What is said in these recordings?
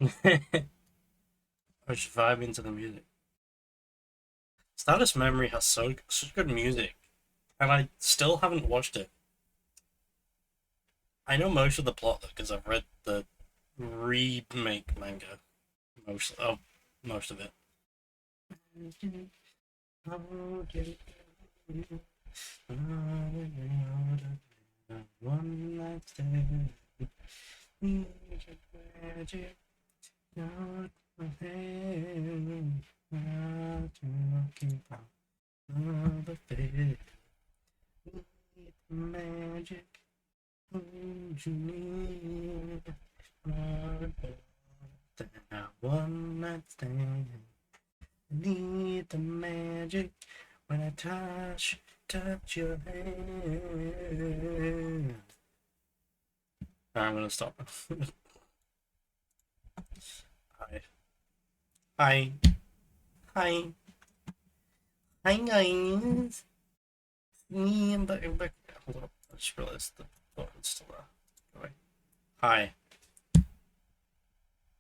I was vibing to the music. Status Memory has such good music, and I still haven't watched it. I know most of the plot because I've read the remake manga, most of it. One night stand, magic, not my hand, not talking about another day. Magic, would you need more than a one night stand? Need the magic when I touch your hand. I'm gonna stop. Hi. Hi. Hi. Hi guys. Me and back. Hold up. I just realized the button's still there. Right. Hi.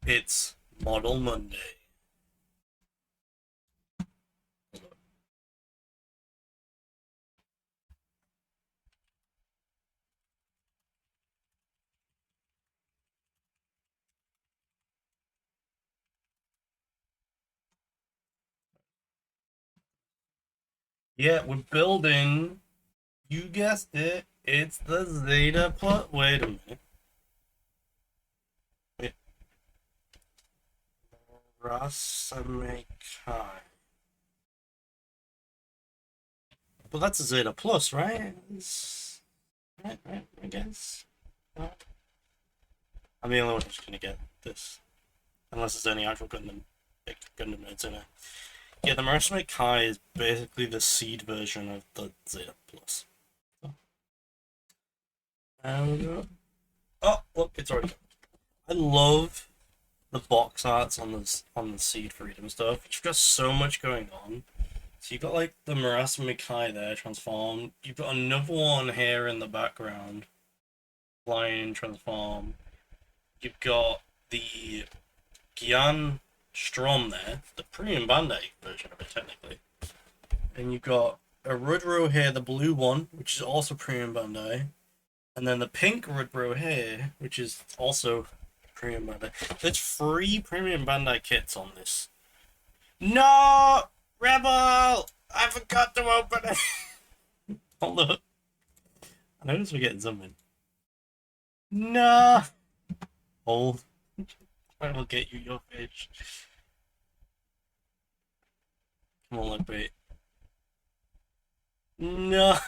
It's Model Monday. Yeah, we're building. You guessed it. It's the Zeta plot. Wait a minute. Wait. Rasamekai. Well, that's a Zeta Plus, right? Right, I guess. I'm the only one who's gonna get this. Unless there's any actual Gundam nodes in it. Yeah, the Mercenary Kai is basically the seed version of the Zeta Plus. And, oh, look, it's already gone. I love the box arts on the Seed Freedom stuff. You've got so much going on. So you've got like the Mercenary Kai there transformed. You've got another one here in the background. Flying transform. You've got the Gian Strom there, the premium Bandai version of it technically. And you've got a Rudro here, the blue one, which is also premium Bandai. And then the pink Rudro here, which is also premium Bandai. There's 3 premium Bandai kits on this. No! Rebel! I forgot to open it! Hold up. I noticed we're getting something. No! Hold. I will get you your fish. Come on, let bait. No!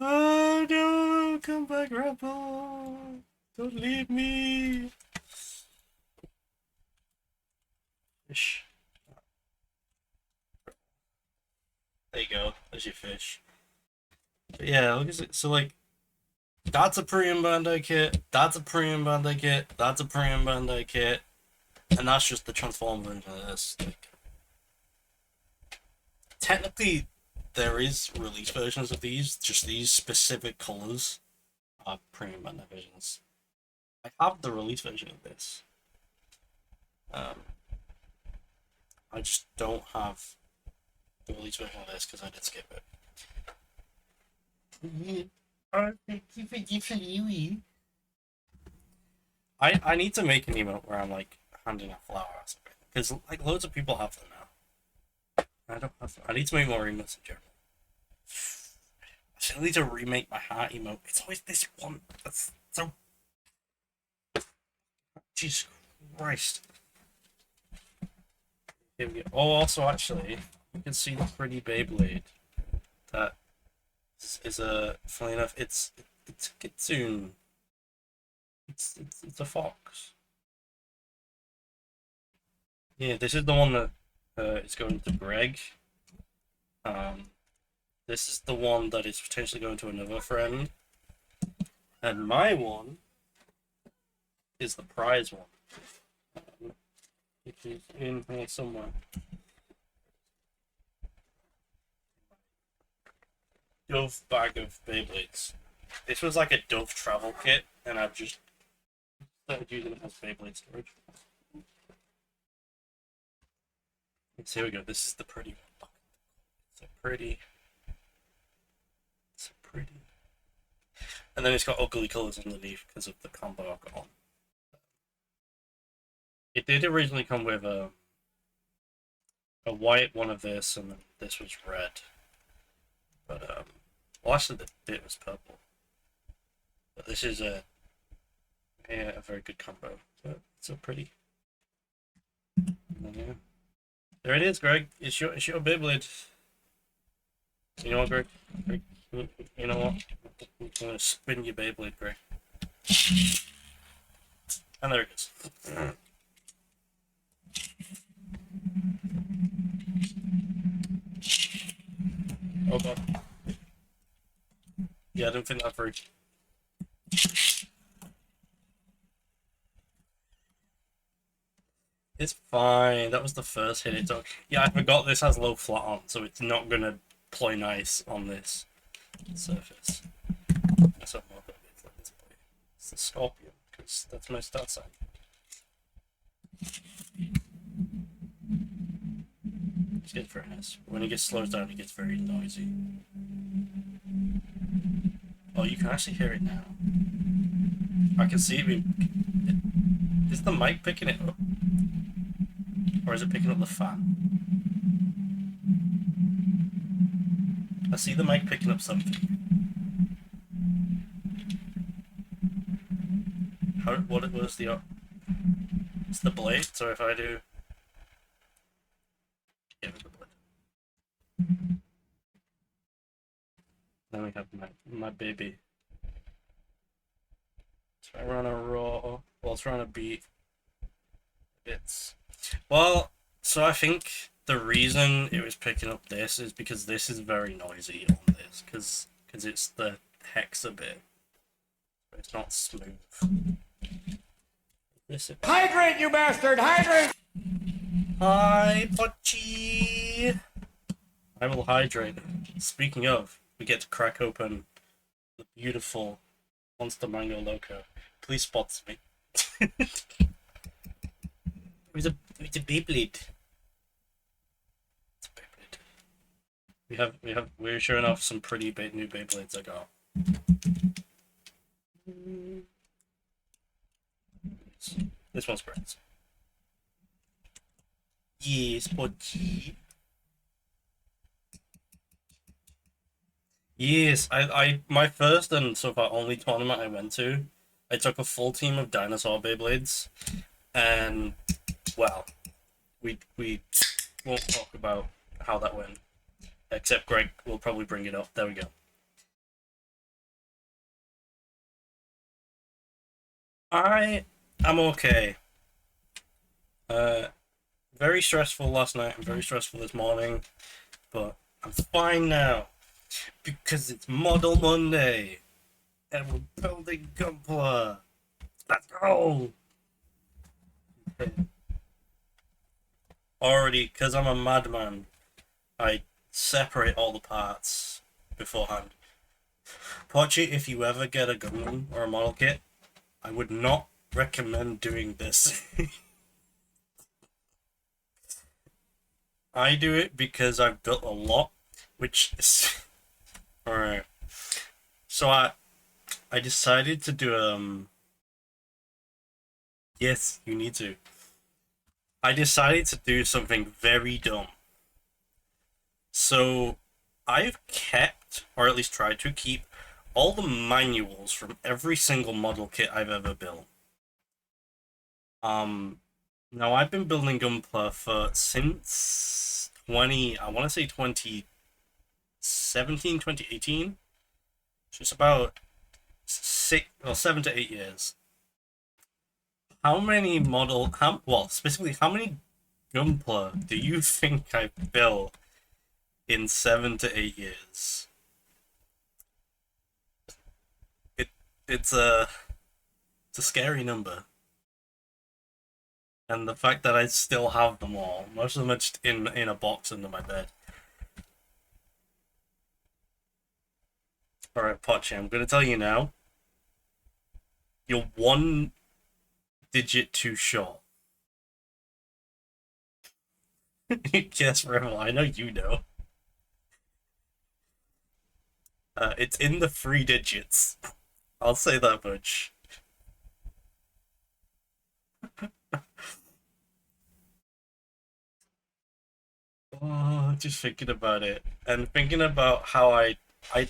Oh no! Come back, Rebel! Don't leave me! Fish. There you go. There's your fish. But yeah, look at it. So like, that's a premium Bandai kit. That's a premium Bandai kit. That's a premium Bandai kit, and that's just the transform version of this. Like, technically, there is release versions of these. Just these specific colors are premium Bandai versions. I have the release version of this. Um, I just don't have the release version of this because I did skip it. I need to make an emote where I'm like handing out flowers because like loads of people have them now. I don't have. I need to make more emotes in general. I still need to remake my heart emote. It's always this one. That's so. Jesus Christ. Here we go. Oh, also actually, you can see the pretty Beyblade. That is a. Funny enough, it's a kitsune. It's a fox. Yeah, this is the one that is going to Greg. Um, this is the one that is potentially going to another friend, and my one is the prize one. It is in here somewhere. Dove bag of Beyblades. This was like a Dove travel kit, and I've just started using it as Beyblade storage. So here we go. This is the pretty one. So pretty. So pretty. And then it's got ugly colours underneath because of the combo I've got on. It did originally come with a white one of this, and then this was red. But well, actually the bit was purple. But this is a very good combo. So it's so pretty. Yeah. There it is, Greg. It's your Beyblade. You know what, Greg? Greg, you know what? I'm gonna spin your Beyblade, Greg. And there it is. Oh god. Yeah, I didn't think that through. It's fine. That was the first hit it took. Yeah, I forgot this has low flat on, so it's not gonna play nice on this surface. That's what more Beyblades like this play. It's the Scorpion, because that's my start sign. It's good for us. When it gets slows down, it gets very noisy. Oh, you can actually hear it now. I can see it. Is the mic picking it up? Or is it picking up the fan? I see the mic picking up something. What was the... It's the blade, so if I do... Yeah, the blade. Then we have my baby. So I run a raw... Well, it's run a beat. Bits. Well, so I think the reason it was picking up this is because this is very noisy on this, because it's the hexa bit. It's not smooth. Hydrate, you bastard! Hydrate! Hi, Pochi! I will hydrate. Speaking of, we get to crack open the beautiful Monster Mango Loco. Please sponsor me. It's a Beyblade. It's a Beyblade. We're showing off some pretty new Beyblades I got. This one's great. Yes, Pochi. Yes, my first and so far only tournament I went to, I took a full team of dinosaur Beyblades, and well, we won't talk about how that went, except Greg will probably bring it up. There we go. I am okay. Very stressful last night and very stressful this morning, but I'm fine now because it's Model Monday and we're building Gunpla. Let's go! Already, because I'm a madman, I separate all the parts beforehand. Pochi, if you ever get a Gundam or a model kit, I would not recommend doing this. I do it because I've built a lot, which is... Alright. So I decided to do, Yes, you need to. I decided to do something very dumb. So, I've kept, or at least tried to keep, all the manuals from every single model kit I've ever built. Now I've been building Gunpla since I want to say 2017, 2018. So it's about 7 to 8 years. Specifically, how many Gunpla do you think I built in 7 to 8 years? It's a scary number. And the fact that I still have them all, most of them are just in a box under my bed. Alright, Pochi, I'm gonna tell you now. You're one digit too short? Guess Rebel, I know you know. It's in the three digits. I'll say that much. Oh, just thinking about it and thinking about how I, I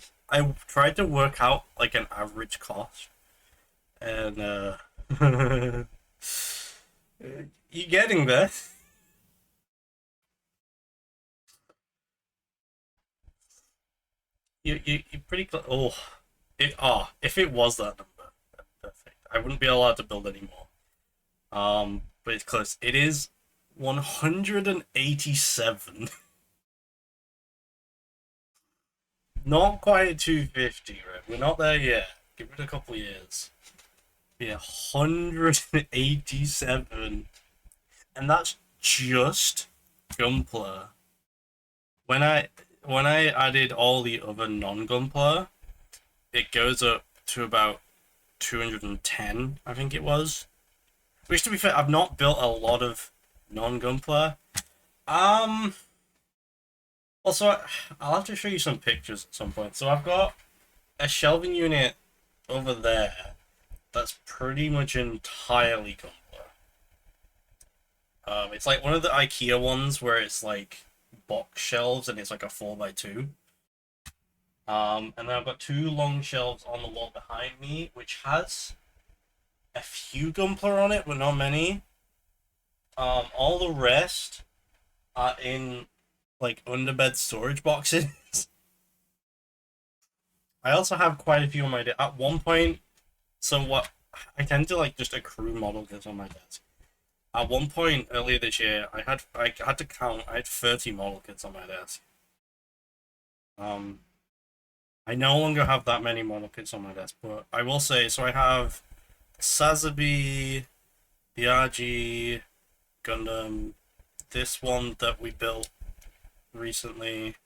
tried to work out like an average cost, and you getting there? You're pretty close. Oh, if it was that number, perfect. I wouldn't be allowed to build anymore. But it's close. It is 187. Not quite 250, right? We're not there yet. Give it a couple years. Yeah, 187. And that's just Gunpla. When I when I added all the other non-Gunpla, it goes up to about 210, I think it was. Which, to be fair, I've not built a lot of non-Gunpla. Um, Also, I'll have to show you some pictures at some point. So I've got a shelving unit over there that's pretty much entirely Gunpla. It's like one of the IKEA ones where it's like box shelves and it's like a 4x2. And then I've got two long shelves on the wall behind me, which has a few Gunpla on it, but not many. All the rest are in like underbed storage boxes. I also have quite a few on my desk. At one point, so what I tend to like just accrue model kits on my desk. At one point earlier this year, I had to count. I had 30 model kits on my desk. Um, I no longer have that many model kits on my desk, but I will say so. I have Sazabi, the RG Gundam, this one that we built recently.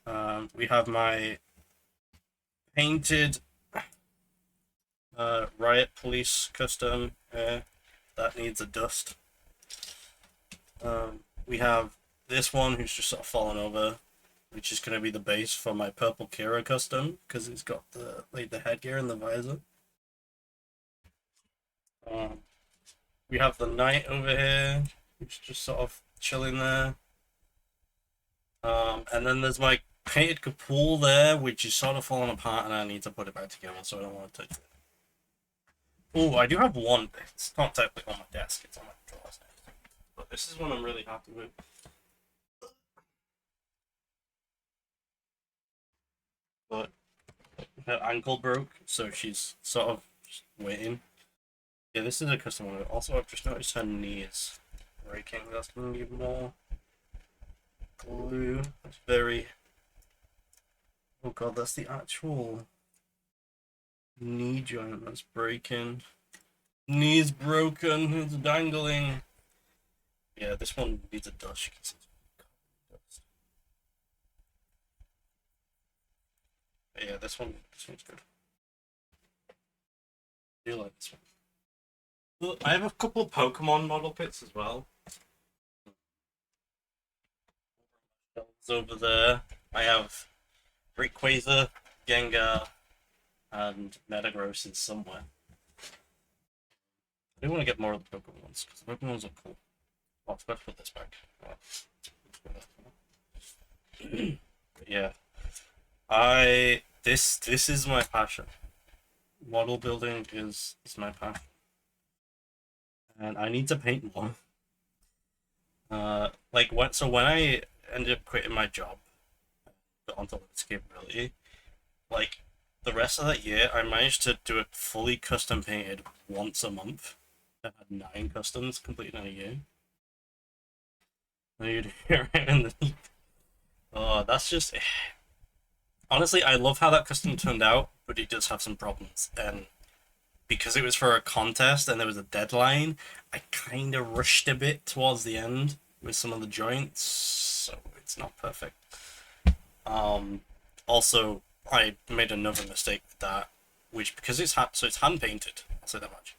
We have my painted Riot Police custom that needs a dust. We have this one who's just sort of fallen over, which is going to be the base for my purple Kira custom because it's got the headgear and the visor. We have the knight over here, who's just sort of chilling there. And then there's my painted Kapul there, which is sort of falling apart, and I need to put it back together, so I don't want to touch it. Oh, I do have one. It's not technically on my desk, it's on my drawers. But this is one I'm really happy with. But her ankle broke, so she's sort of just waiting. Yeah, this is a custom one. Also, I've just noticed her knee is breaking. That's going to need more glue. That's very... Oh god, that's the actual knee joint that's breaking. Knee's broken, it's dangling. Yeah, this one needs a dust. You can see dust. But yeah, this one's good. I do like this one. Well, I have a couple of Pokemon model kits as well. Over there, I have Rayquaza, Gengar, and Metagross somewhere. I do want to get more of the Pokemon ones because the Pokemon ones are cool. Oh, I forgot to put this back. But yeah, this is my passion. Model building is my passion, and I need to paint more. When I ended up quitting my job, got onto this capability, like the rest of that year, I managed to do it fully custom painted once a month. I had 9 customs completed in a year. You'd hear it underneath. Oh, that's just. Honestly, I love how that custom turned out, but it does have some problems. And because it was for a contest and there was a deadline, I kind of rushed a bit towards the end with some of the joints, so it's not perfect. Also, I made another mistake with that, which because it's hand painted, I'll say that much.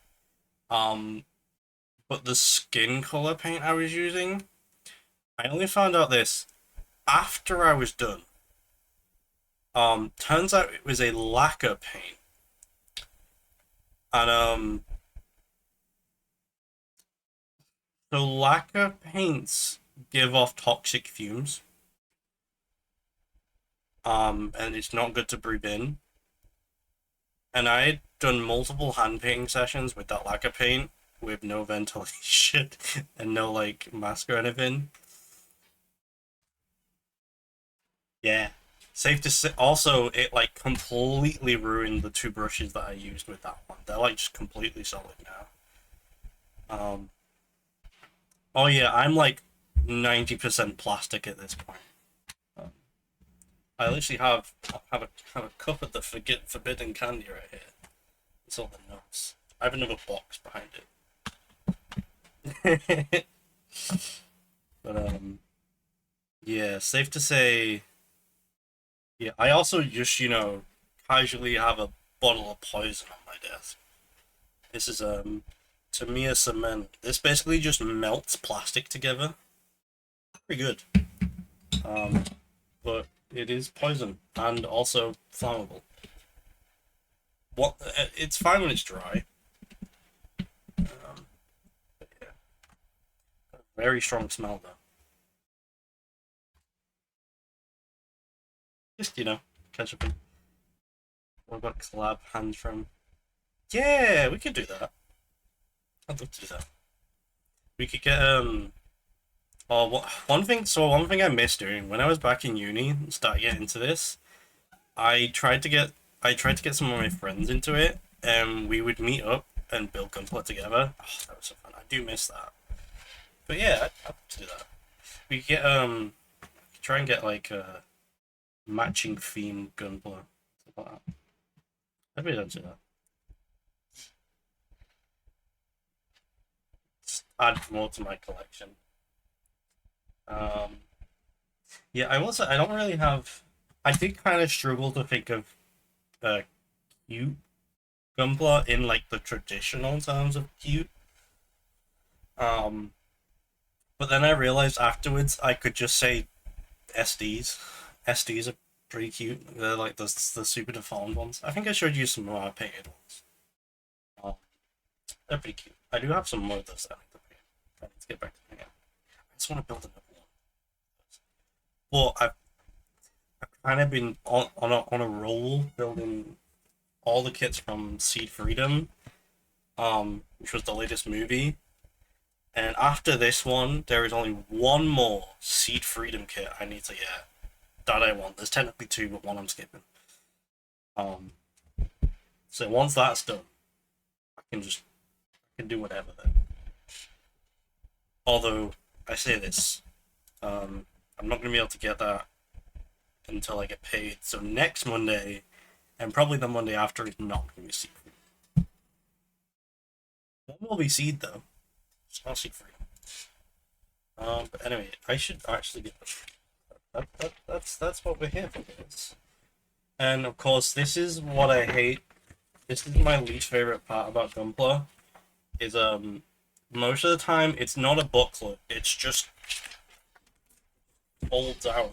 Um, but the skin color paint I was using, I only found out this after I was done. Turns out it was a lacquer paint, and so lacquer paints give off toxic fumes. And it's not good to breathe in. And I had done multiple hand painting sessions with that lacquer paint with no ventilation and no like mask or anything. Yeah. Safe to say, also, it like completely ruined the two brushes that I used with that one. They're like just completely solid now. Um, oh yeah, I'm like 90% plastic at this point. Um, I literally have a cup of the forbidden candy right here. It's all the notes. I have another box behind it. But yeah, safe to say. Yeah, I also just casually have a bottle of poison on my desk. This is Tamiya cement. This basically just melts plastic together. Pretty good. Um, but it is poison and also flammable. What? It's fine when it's dry. But yeah, very strong smell though. Just ketchup and what about collab hands from? Yeah, we could do that. I'd love to do that. We could get oh, one thing I missed doing when I was back in uni and started getting into this, I tried to get some of my friends into it, and we would meet up and build Gunpla together. Oh, that was so fun. I do miss that. But yeah, I'd love to do that. We could get try and get like a matching theme Gunpla. Something like that. I'd be down to that. Just add more to my collection. Um, yeah, I will say I don't really have. I did kind of struggle to think of uh, cute Gunpla in like the traditional terms of cute. Um, but then I realized afterwards I could just say SDs. SDs are pretty cute. They're like the super deformed ones. I think I showed you some more painted ones. Um, they're pretty cute. I do have some more of those that I need to paint. I need to get back to painting. I just want to build another one. Well, I've kind of been on a roll building all the kits from Seed Freedom, which was the latest movie. And after this one, there is only one more Seed Freedom kit I need to get that I want. There's technically two, but one I'm skipping. Um, so once that's done, I can do whatever then. Although I say this, I'm not gonna be able to get that until I get paid. So next Monday, and probably the Monday after, is not gonna be Seed Freedom. One will be Seed though. It's not Seed Freedom. But anyway, I should actually get that's what we're here for, guys. And of course, this is what I hate. This is my least favorite part about Gunpla. Is most of the time it's not a booklet. It's just folds out,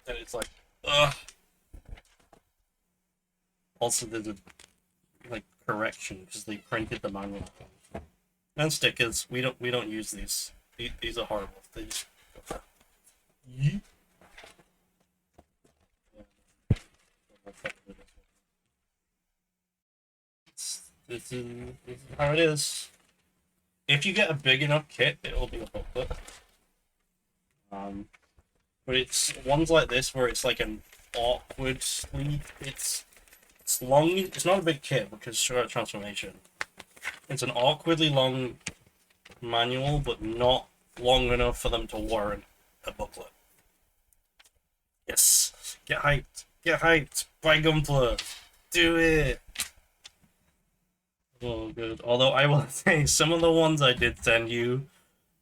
and it's like ugh. Also, there's a like correction because they printed the manual and stickers. We don't use these. These are horrible. They just Yeet. This is how it is. If you get a big enough kit, it'll be a booklet. But it's ones like this where it's like an awkward sleeve. It's long. It's not a big kit because short transformation. It's an awkwardly long manual, but not long enough for them to warrant a booklet. Yes, get hyped. Get hyped. Buy Gunpla. Do it. Oh, good. Although I will say, some of the ones I did send you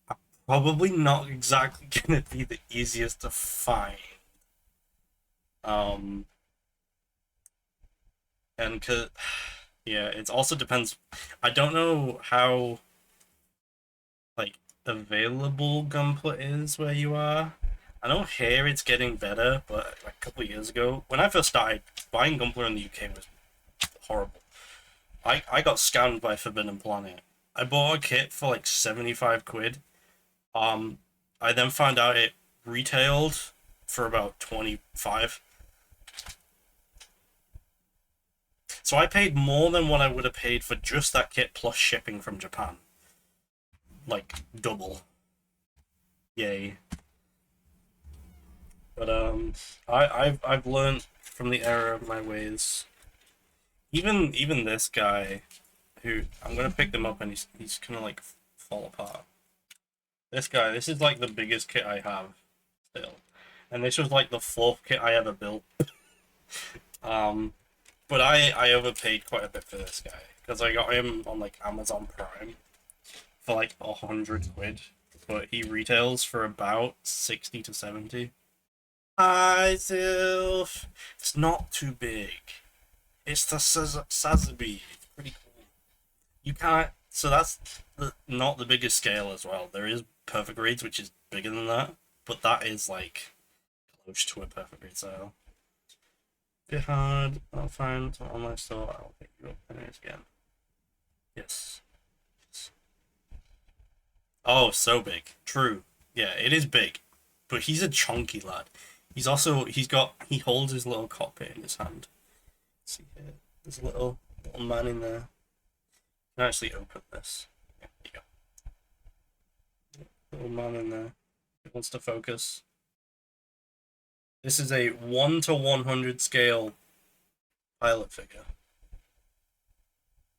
are probably not exactly gonna be the easiest to find. Um, and cause Yeah, it also depends. I don't know how like available Gunpla is where you are. I know here it's getting better, but like, a couple of years ago, when I first started, buying Gunpla in the UK was horrible. I got scammed by Forbidden Planet. I bought a kit for like 75 quid. Um, I then found out it retailed for about 25. So I paid more than what I would have paid for just that kit plus shipping from Japan. Like double. Yay. But I've learned from the error of my ways. Even this guy, who I'm gonna pick them up and he's gonna like fall apart. This guy, this is like the biggest kit I have still, and this was like the fourth kit I ever built. Um, but I overpaid quite a bit for this guy because I got him on like Amazon Prime for like 100 quid, but he retails for about 60 to 70. Hi, Sylph. It's not too big. It's the Sazabi. It's pretty cool. You can't. So that's not the biggest scale as well. There is perfect grades, which is bigger than that, but that is like close to a perfect grade style. Bit hard. I'll find on my store. I'll pick you up anyways again. Yes. Oh, so big. True. Yeah, it is big, but he's a chunky lad. He holds his little cockpit in his hand. Let's see here. There's a little man in there. I can actually open this. Yeah, there you go. Little man in there. He wants to focus. This is a 1 to 100 scale pilot figure.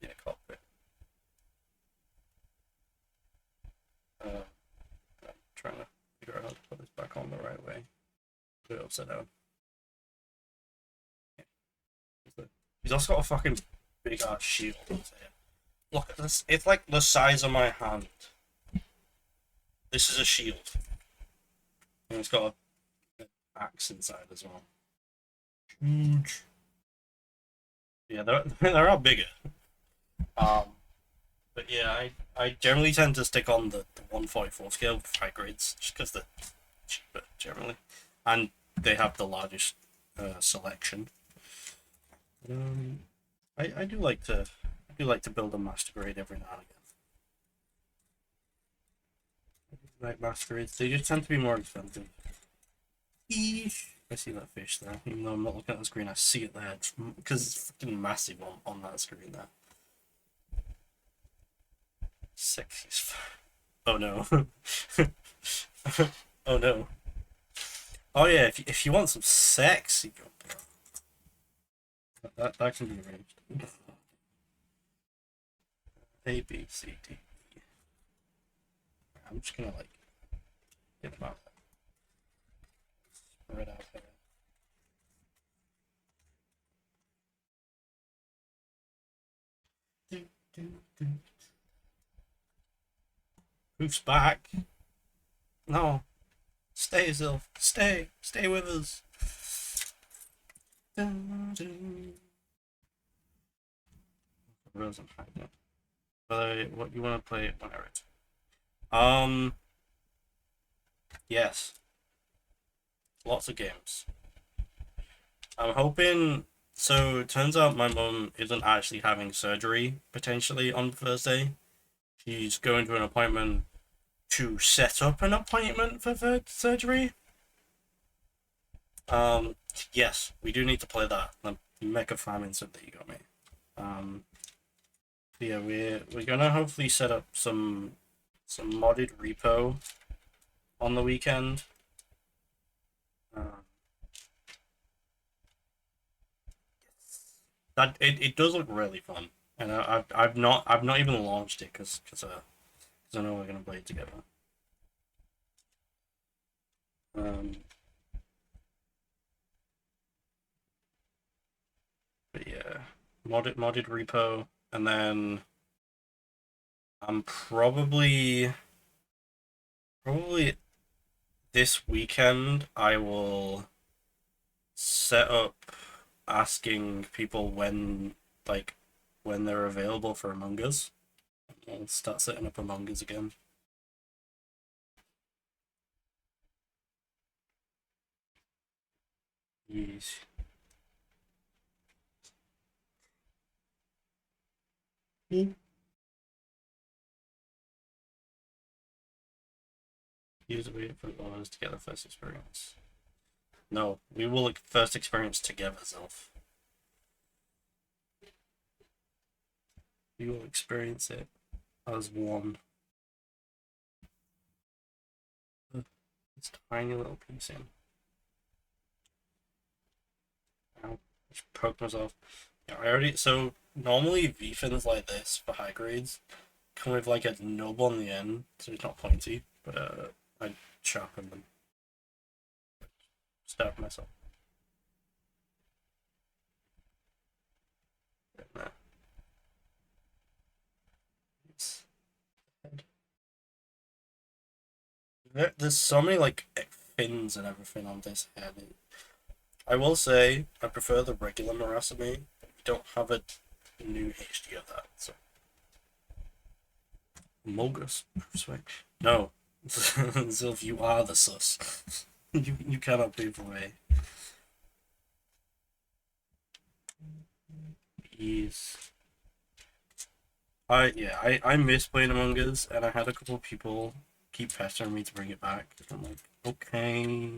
Yeah, cockpit. I'm trying to figure out how to put this back on the right way. Put it upside down. Yeah. He's also got a fucking big ass shield. Look at this. It's like the size of my hand. This is a shield. And it's got an axe inside as well. Huge. Yeah, there are bigger. Um, but yeah, I generally tend to stick on the 144 scale with high grades, just because they're cheaper generally, and they have the largest selection. I do like to build a master grade every now and again. Like master grades, they just tend to be more expensive. Eesh. I see that fish there, even though I'm not looking at the screen. I see it there because it's fucking massive on that screen there. Sexy as fuck. Oh no. Oh no. Oh yeah, if you want some sexy, that can be arranged. A B C D E. I'm just gonna like get them out there. Spread out there. Do, do, do. Who's back? No. Stay, Zilf. Stay. Stay with us. Wasn't happening. But what you want to play whenever. Yes. Lots of games. I'm hoping. So it turns out my mum isn't actually having surgery potentially on Thursday. She's going to an appointment to set up an appointment for surgery. Yes, we do need to play that. The Mecha Famine Sim that you got me. Yeah, we're gonna hopefully set up some modded repo on the weekend. That it does look really fun, and I've not even launched it because I know we're gonna play it together. But yeah, modded repo, and then I'm probably this weekend I will set up asking people when like when they're available for Among Us. I'll start setting up Among Us again. Yes. Use a wait for others to get the first experience. No, we will first experience together, Zelf. We will experience it as one. This tiny little piece in. Ow. Just poked myself. Yeah, I already. So, normally V-fins like this for high grades come with like a nub on the end, so it's not pointy, but I sharpened them. Stabbed myself. Nah. There's so many like fins and everything on this head. I will say I prefer the regular Marasame. We don't have a new HD of that, so. Mogus, switch. No, Zilf, you are the sus. you cannot be away. Yes. I miss playing Among Us, and I had a couple of people keep pestering me to bring it back. I'm like, okay.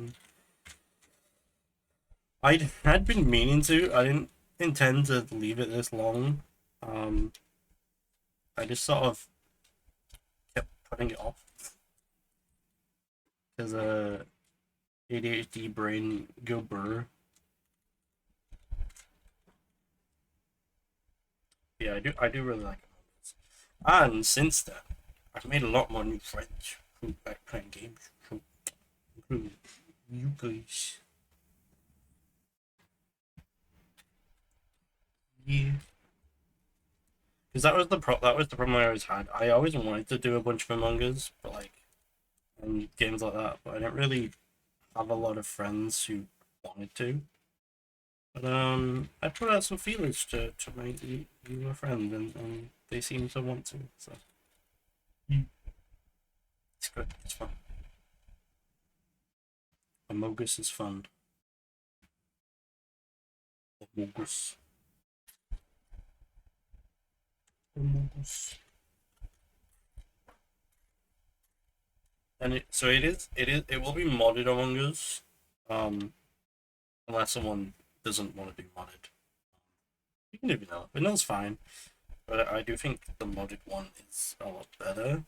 I had been meaning to. I didn't intend to leave it this long. I just sort of kept putting it off because ADHD brain go burr. Yeah, I do really like it. And since then, I've made a lot more new friends from back playing games. Including you guys. Yeah. Because that was the problem I always had. I always wanted to do a bunch of Among Us, but like, and games like that, but I didn't really have a lot of friends who wanted to. But I put out some feelers to make you a friend, and they seem to want to. So it's good. It's fun. Amogus is fun. Amogus. Amogus. And it will be modded Among Us, unless someone doesn't want to do modded. You can do vanilla. Vanilla's fine, but I do think the modded one is a lot better.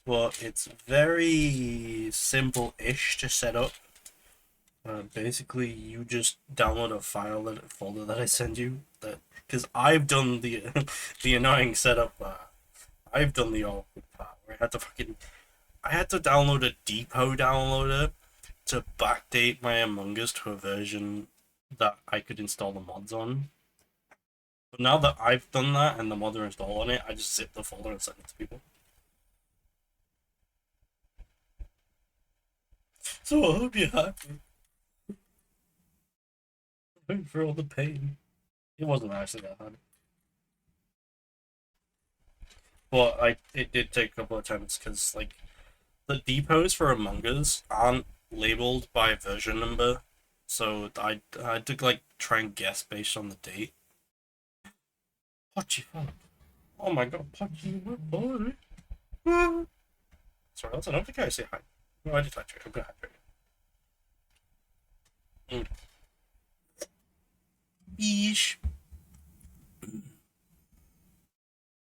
But it's very simple-ish to set up. Basically, you just download a folder that I send you. Because I've done the the annoying setup. I've done the awkward part where I had to download a depot downloader to backdate my Among Us to a version that I could install the mods on. But now that I've done that and the mods are installed on it, I just zip the folder and send it to people. So I hope you're happy. For all the pain. It wasn't actually that hard. But it did take a couple of attempts because like the depots for Among Us aren't labeled by version number, so I had to like try and guess based on the date. Pochi, oh my god, Pochi, what boy? Sorry, that's another guy say hi. No, I just hydrate. I'm gonna hydrate. Yeesh.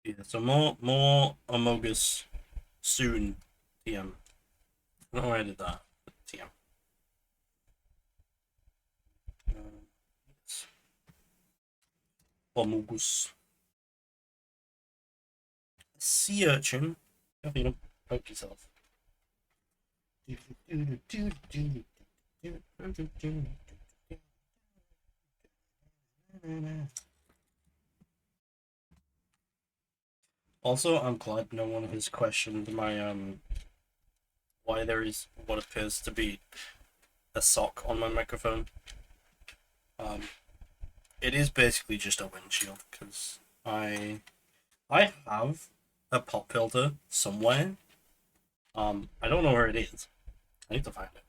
Yeah, so more Amogus soon. TM. I don't know why I did that. But TM. Amogus. Sea urchin. Have you poke yourself. Also, I'm glad no one has questioned my why there is what appears to be a sock on my microphone. It is basically just a windshield because I I have a pop filter somewhere. I don't know where it is. I need to find it.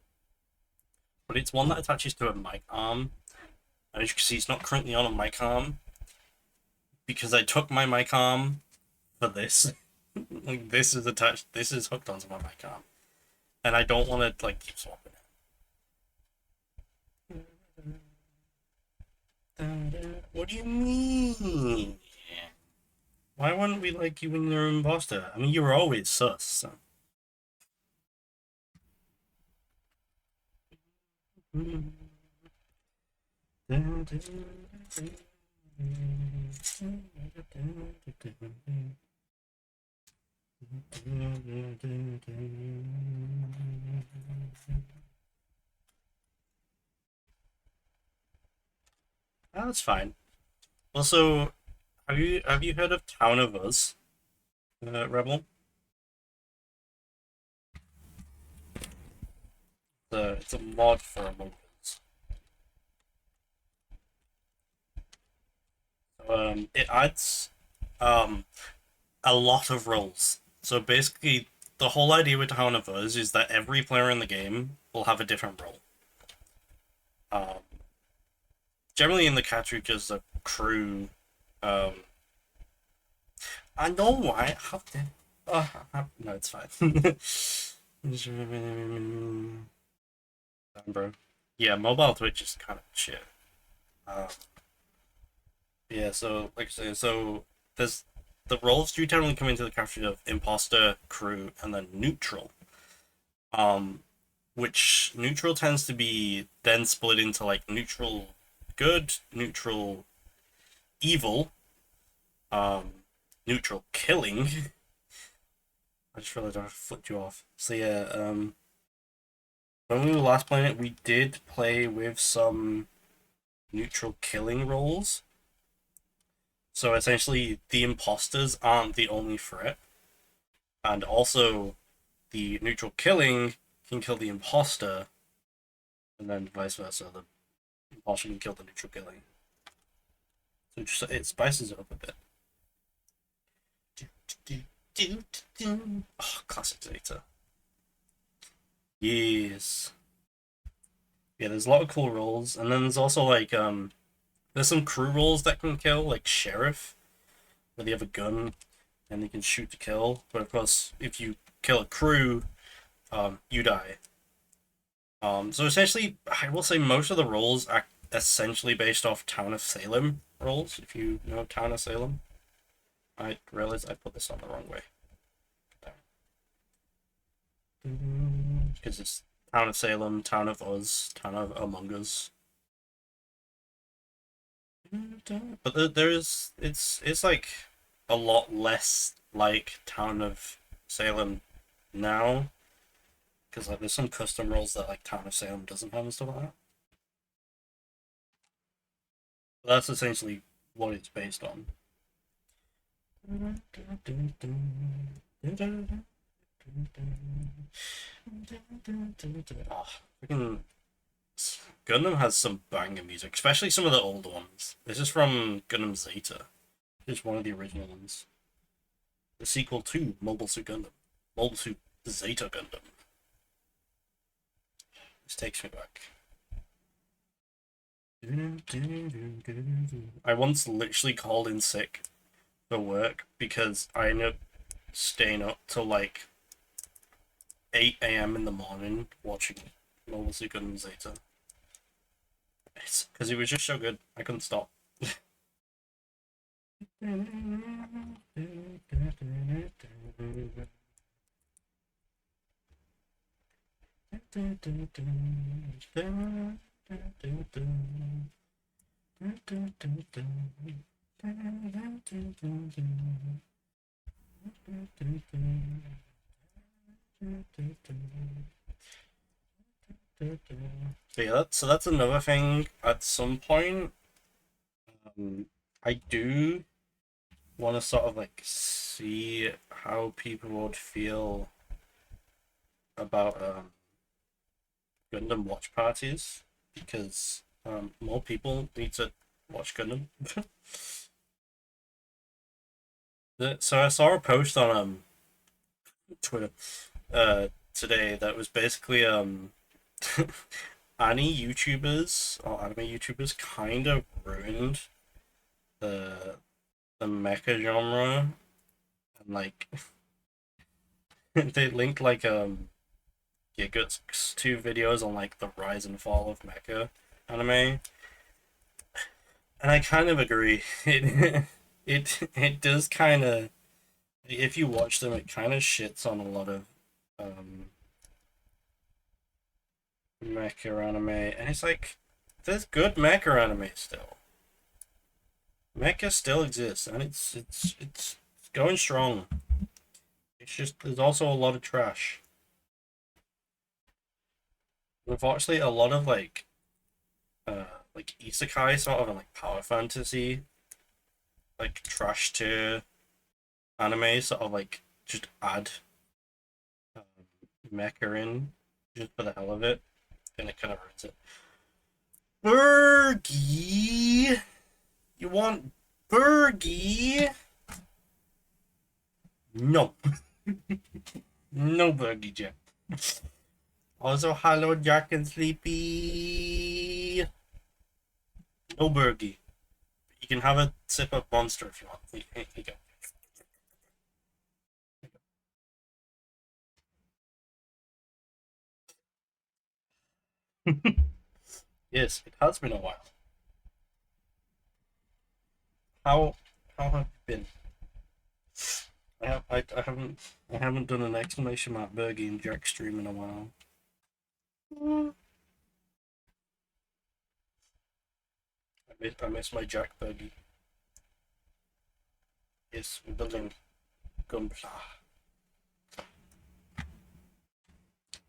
But it's one that attaches to a mic arm. And as you can see, it's not currently on a mic arm because I took my mic arm for this. Like this is attached. This is hooked onto my mic arm, and I don't want to like keep swapping it. What do you mean? Why wouldn't we like you when you're an imposter? I mean, you were always sus. So. Oh, that's fine. Also, have you heard of Town of Us, Rebel? It's a mod for Among Us. It adds um a lot of roles. So basically, the whole idea with Town of Us is that every player in the game will have a different role. Um, Generally in the category just a crew. Um, I know why I have to. No, it's fine. Bro. Yeah, mobile Twitch is kind of shit. Um, yeah, so like I say, so there's the roles do generally come into the category of imposter, crew, and then neutral. Um, which neutral tends to be then split into like neutral good, neutral evil, um, neutral killing. I just realized I flipped you off. So yeah, when we were last playing it, we did play with some neutral killing roles. So essentially, the imposters aren't the only threat, and also the neutral killing can kill the imposter, and then vice versa. The imposter can kill the neutral killing. So it spices it up a bit. Oh, classic Zeta. Yes. Yeah, there's a lot of cool roles, and then there's also like there's some crew roles that can kill, like sheriff, where they have a gun and they can shoot to kill. But of course, if you kill a crew, you die. So essentially, I will say most of the roles are essentially based off Town of Salem roles. If you know Town of Salem, I realized I put this on the wrong way. Because it's Town of Salem, Town of Us, Town of Among Us. But there's it's like a lot less like Town of Salem now, because like there's some custom roles that like Town of Salem doesn't have and stuff like that. But that's essentially what it's based on. Oh, freaking Gundam has some banger music, especially some of the old ones. This is from Gundam Zeta. It's one of the original ones. The sequel to Mobile Suit Gundam. Mobile Suit Zeta Gundam. This takes me back. I once literally called in sick for work because I ended up staying up till like 8 a.m. in the morning watching Mobile Suit Gundam Zeta. It's because it was just so good. I couldn't stop. So yeah, so that's another thing. At some point, I do want to sort of like see how people would feel about Gundam watch parties because more people need to watch Gundam. So I saw a post on Twitter today that was basically anime YouTubers kind of ruined the mecha genre, and like they linked like Giga's two videos on like the rise and fall of mecha anime, and I kind of agree. It does kind of, if you watch them, it kind of shits on a lot of um mecha anime, and it's like there's good mecha anime still. Mecha still exists, and it's going strong. It's just there's also a lot of trash. Unfortunately, a lot of uh like isekai sort of and like power fantasy like trash tier anime sort of like just add um, mecha in just for the hell of it, and it kind of hurts it. Bergie, you want Bergie? No, no Bergie Jack. Also, hello Jack and Sleepy. No Bergie. You can have a sip of Monster if you want. Here you go. Yes, it has been a while. How have you been? I haven't done an exclamation mark Bergie and Jack stream in a while. I miss my Jack Bergie. Yes, we're building Gunpla.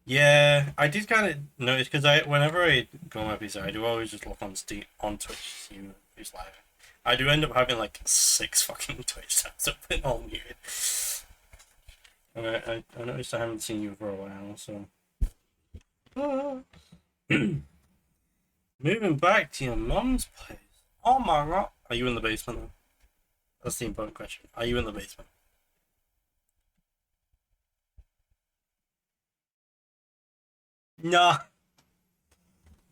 Yeah, I did kind of notice because whenever I go on my PC, I do always just look on Steam on Twitch to see who's live. I do end up having like 6 fucking Twitch tabs open all muted. And I noticed I haven't seen you for a while, so. Moving back to your mum's place. Oh my god. Are you in the basement though? That's the important question. Are you in the basement? Nah.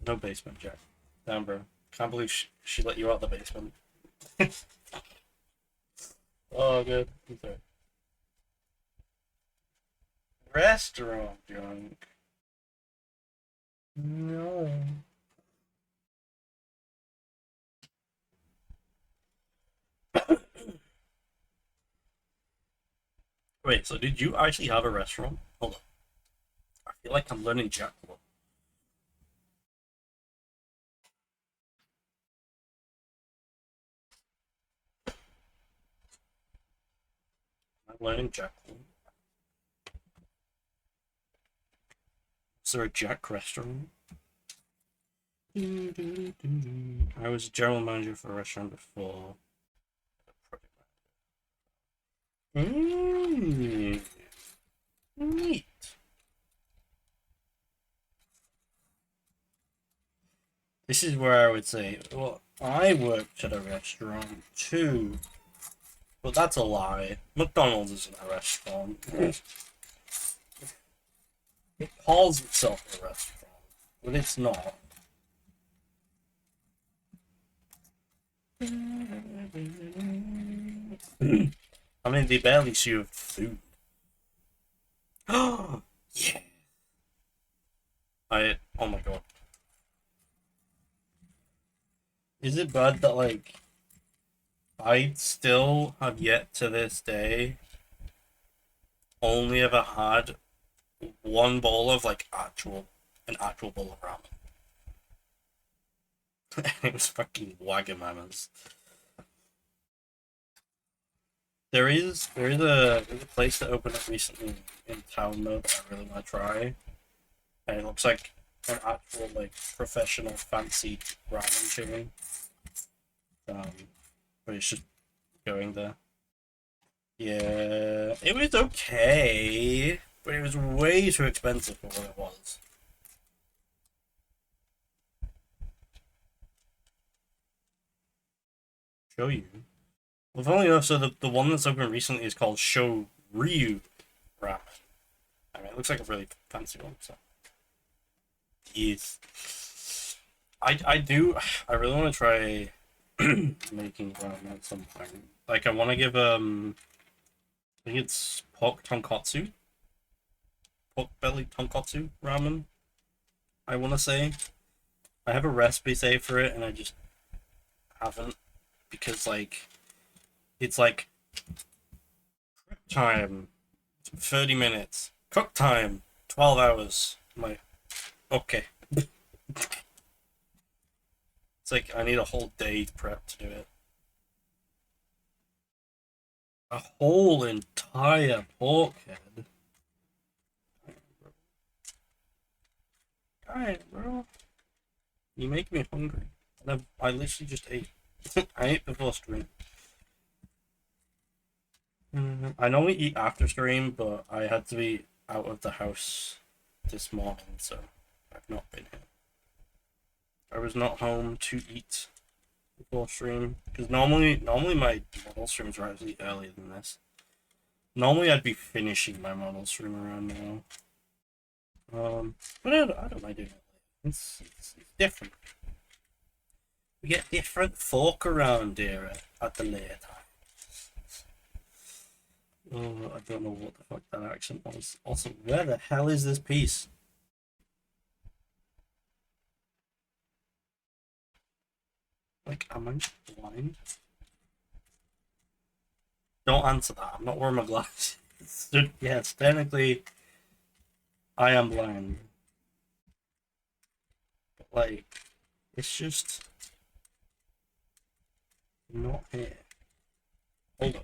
No basement, Jack. Damn, bro. Can't believe she let you out the basement. Oh, good. I'm sorry. Restaurant drunk. No. Wait, so did you actually have a restaurant? Hold on. I feel like I'm learning Jack. I'm learning Jack. Is there a Jack restaurant? I was a general manager for a restaurant before. Mm, neat. This is where I would say, well, I worked at a restaurant too, but that's a lie. McDonald's isn't a restaurant. It calls itself a restaurant, but it's not. I mean, they barely serve food. Oh, yeah. Oh my god. Is it bad that, like, I still have yet to this day only ever had one bowl of, like, an actual bowl of ramen? It was fucking Wagamamas. There's a place that opened up recently in town though that I really want to try, and it looks like an actual like professional fancy ramen chain. Um, but it's just going there. Yeah, it was okay, but it was way too expensive for what it was. Show you. Well, funnily enough, so the one that's open recently is called Show Ryu Ramen. I mean, it looks like a really fancy one, so. Yes. I really want to try making ramen at some point. Like, I want to give, I think it's pork belly tonkotsu ramen, I want to say. I have a recipe saved for it, and I just haven't, because, like, it's like time 30 minutes, cook time 12 hours. I'm like, okay. It's like I need a whole day prep to do it. A whole entire pork head. Alright, bro. You make me hungry. And I literally just ate. I ate before stream. I normally eat after stream, but I had to be out of the house this morning, so I've not been here. I was not home to eat before stream because normally my model streams are actually earlier than this. Normally I'd be finishing my model stream around now. But I don't mind doing it. It's different. We get different folk around here at the later time. Oh, I don't know what the fuck that accent was. Also, where the hell is this piece? Like, am I blind? Don't answer that. I'm not wearing my glasses. Yes, technically, I am blind. But, like, it's just not here. Hold on.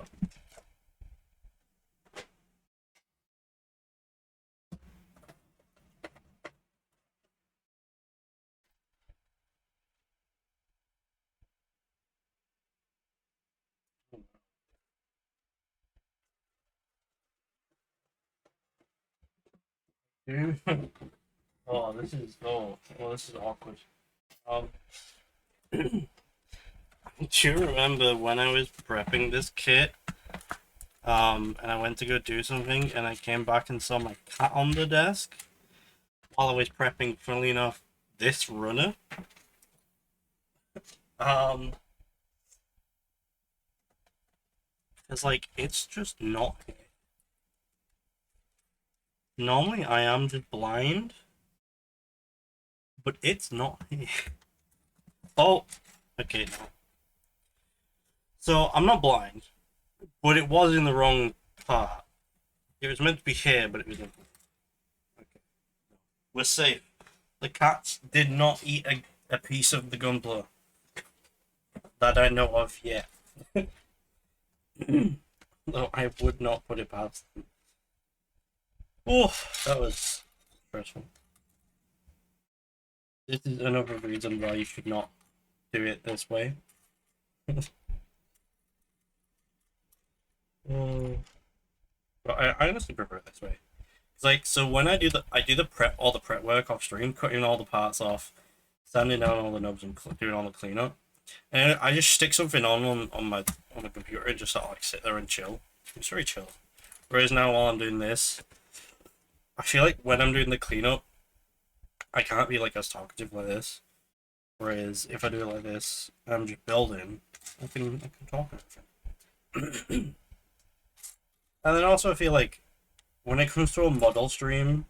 Oh, this is awkward. Um, do you remember when I was prepping this kit? And I went to go do something, and I came back and saw my cat on the desk while I was prepping. Funnily enough, this runner. Um, it's like it's just not here. Normally, I am just blind, but it's not here. Oh, okay, no. So I'm not blind, but it was in the wrong part. It was meant to be here, but it was in. Okay, we're safe. The cats did not eat a piece of the gunpowder that I know of yet. No, I would not put it past them. Oh, that was stressful. This is another reason why you should not do it this way. Oh. But I honestly prefer it this way. It's like, so when I do the prep, all the prep work off stream, cutting all the parts off, sanding down all the knobs and doing all the cleanup, and I just stick something on the computer and just sort of like sit there and chill. It's very chill. Whereas now while I'm doing this, I feel like when I'm doing the cleanup, I can't be like as talkative like this. Whereas if I do it like this, I'm just building, I can talk and everything. And then also I feel like when it comes to a model stream,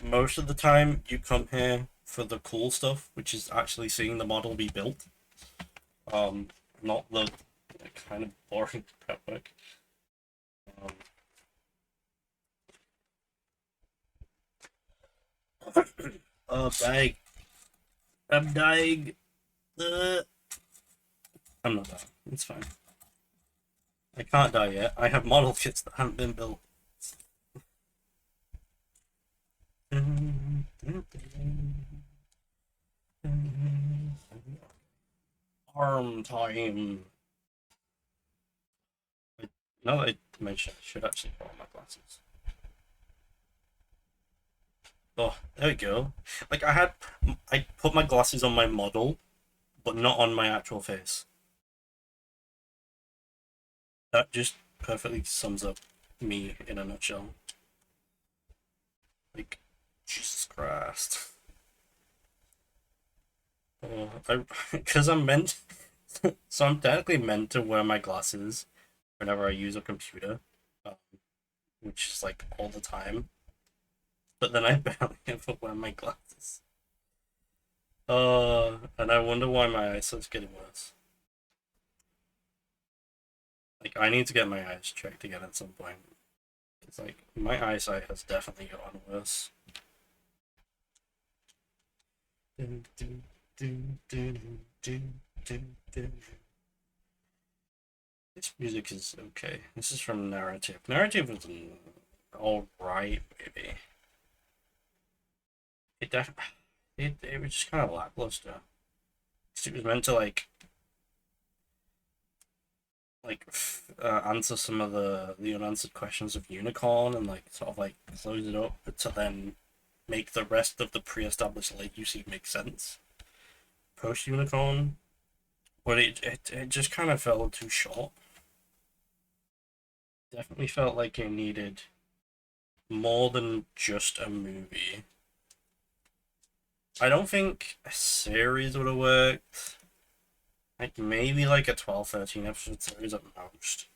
most of the time you come here for the cool stuff, which is actually seeing the model be built. Not the kind of boring prep work. Oh, dying. I'm dying. I'm not dying. It's fine. I can't die yet. I have model kits that haven't been built. Arm time. Now that I mentioned, I should actually put on my glasses. Oh, there we go. Like I put my glasses on my model, but not on my actual face. That just perfectly sums up me in a nutshell. Like, Jesus Christ. Oh, because I'm meant, so I'm technically meant to wear my glasses whenever I use a computer, um, which is like all the time. But then I barely ever wear my glasses. And I wonder why my eyesight's getting worse. Like, I need to get my eyes checked again at some point. It's like, my eyesight has definitely gotten worse. This music is okay. This is from Narrative. Narrative was alright, maybe. It def it was just kind of lackluster. 'Cause it was meant to answer some of the unanswered questions of Unicorn and like sort of like close it up, but to then make the rest of the pre-established late UC make sense post Unicorn. But it just kind of felt too short. Definitely felt like it needed more than just a movie. I don't think a series would have worked. Like maybe like a 12, 13 episode series at most.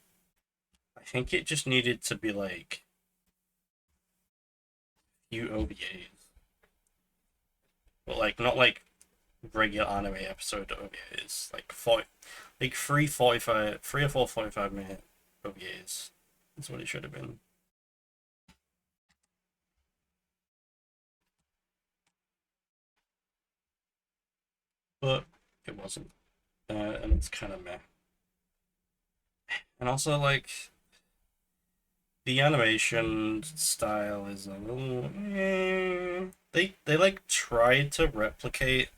I think it just needed to be like few OVAs. But like not like regular anime episode OVAs. Like like 3 or 4 45-minute OVAs. That's what it should have been. But it wasn't. And it's kind of meh. And also, like, the animation style is a little. They like tried to replicate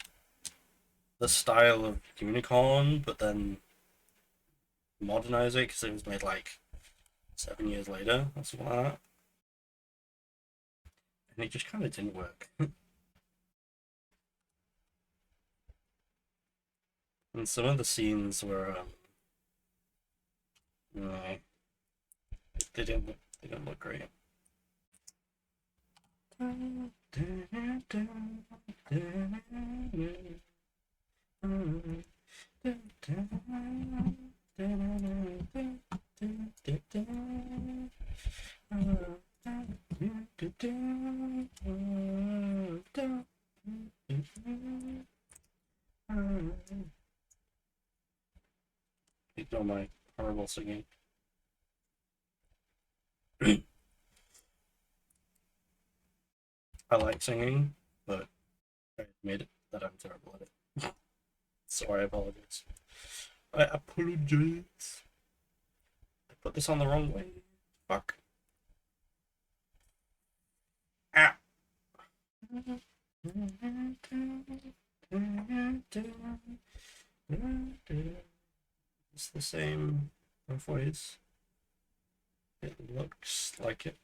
the style of Unicorn, but then modernize it because it was made like 7 years later or something like that, and it just kind of didn't work. And some of the scenes were, no, they didn't look great. Ignore my horrible singing. I like singing, but I admit that I'm terrible at it. So I apologize. I apologize. I put this on the wrong way. Fuck. Ah. It's the same both ways. It looks like it.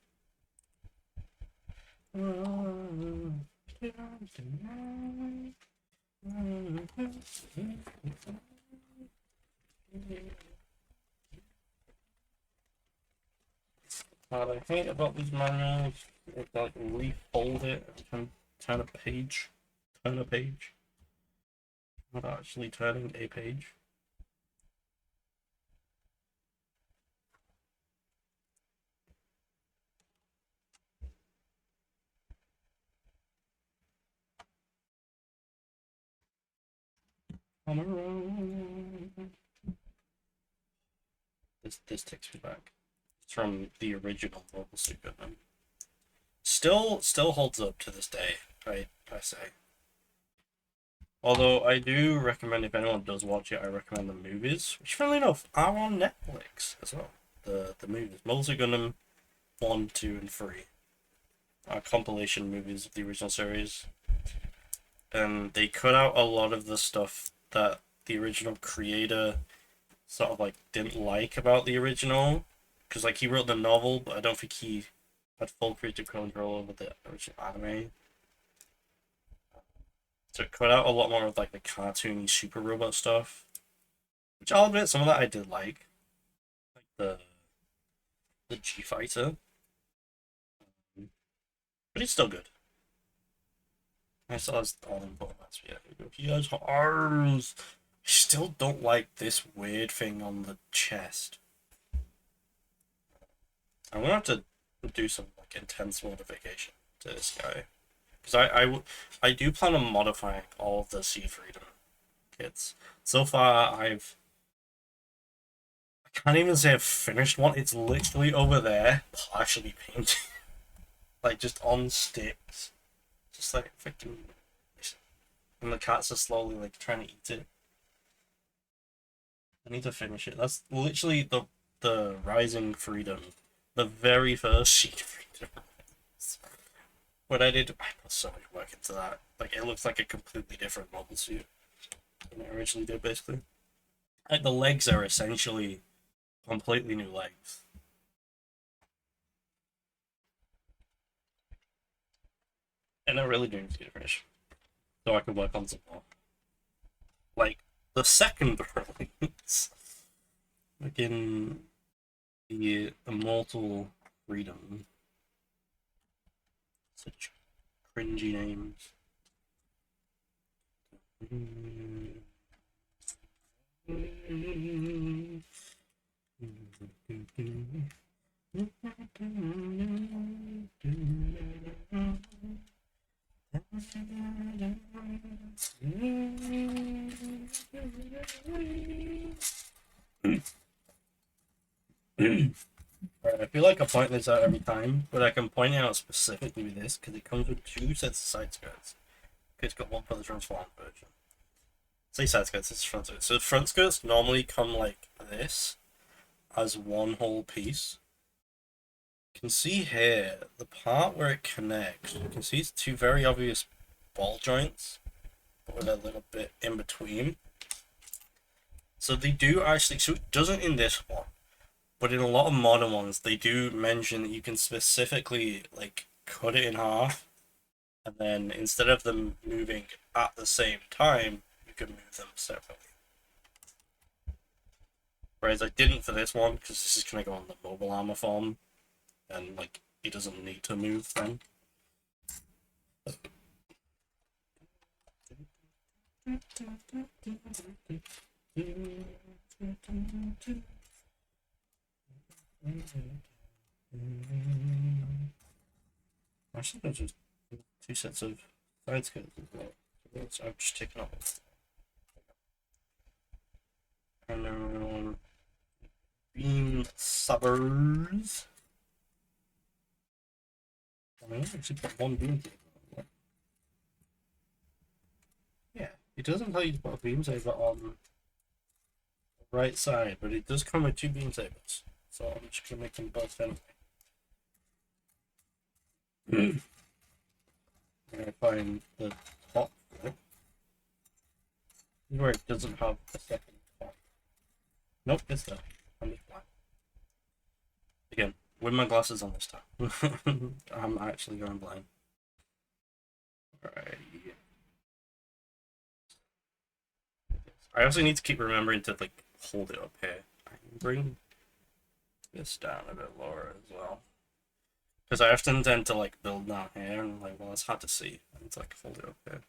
What I hate about these manuals is like refold it and turn a page. Turn a page. Not actually turning a page. Come around. This takes me back. It's from the original Mobile Suit Gundam. Still holds up to this day, I say. Although I do recommend, if anyone does watch it, I recommend the movies, which funnily enough are on Netflix as well. The movies. Mobile Suit Gundam 1, 2, and 3 are compilation movies of the original series. And they cut out a lot of the stuff that the original creator sort of like didn't like about the original. Because like he wrote the novel, but I don't think he had full creative control over the original anime. So it cut out a lot more of like the cartoony super robot stuff. Which I'll admit, some of that I did like. Like the the G fighter, but it's still good. I still has all the important parts. Yeah, he has arms. I still don't like this weird thing on the chest. I'm gonna have to do some like intense modification to this guy because I do plan on modifying all of the Sea Freedom kits. So far, I can't even say I've finished one. It's literally over there, partially painted, like just on sticks, just like freaking. And the cats are slowly like trying to eat it. I need to finish it. That's literally the Rising Freedom, the very first Sheet Freedom. What I did, I put so much work into that. Like it looks like a completely different model suit than it originally did, basically. Like the legs are essentially completely new legs. And I really do need to get finished. So I can work on some more. Like the second release. Like in the Immortal Freedom. Such cringy names. Right, I feel like I point this out every time, but I can point it out specifically with this because it comes with two sets of side skirts. It's got one for the transformed version. Say side skirts, it's front skirts. So front skirts normally come like this, as one whole piece. You can see here, the part where it connects, you can see it's two very obvious ball joints, but with a little bit in between. So they do actually, so it doesn't in this one, but in a lot of modern ones, they do mention that you can specifically like cut it in half, and then instead of them moving at the same time, you can move them separately. Whereas I didn't for this one, because this is going to go on the mobile armor form, and like he doesn't need to move then. Actually, there's just two sets of side skirts as well. So I've just taken off. And beam subbers. I mean, I actually put one beam saber. Yeah, it doesn't tell you to put a beam saber on the right side, but it does come with two beam sabers. So I'm just gonna make them both anyway. I'm gonna find the top flip. Where it doesn't have a second top. Nope, it's there. I'm just blind. Again, with my glasses on this time. I'm actually going blind. Alright. I also need to keep remembering to like hold it up here. I can bring this down a bit lower as well. Because I often tend to like build down here and like, well, it's hard to see. I need to like fold it up here.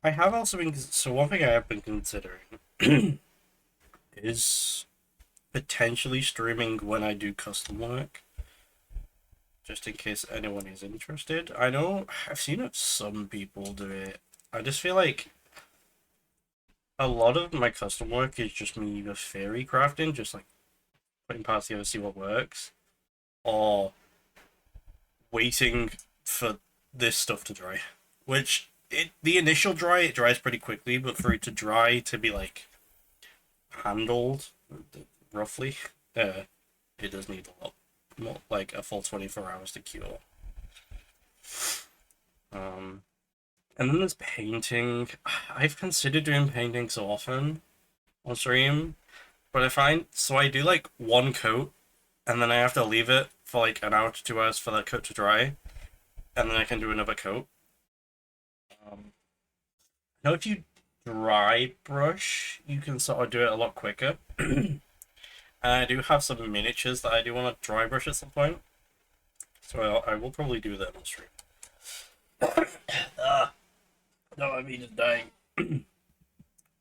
I have also been, so one thing I have been considering is potentially streaming when I do custom work, just in case anyone is interested. I know I've seen some people do it. I just feel like a lot of my custom work is just me either theory crafting, just like putting parts together to see what works, or waiting for this stuff to dry. Which the initial dry, it dries pretty quickly, but for it to dry to be like handled roughly, it does need a lot more, like a full 24 hours to cure. And then there's painting. I've considered doing painting so often on stream, But I find so I do like one coat, and then I have to leave it for like an hour to 2 hours for that coat to dry, and then I can do another coat. Now, if you dry brush, you can sort of do it a lot quicker. And I do have some miniatures that I do want to dry brush at some point, so I will probably do that on stream. No, I mean just dying.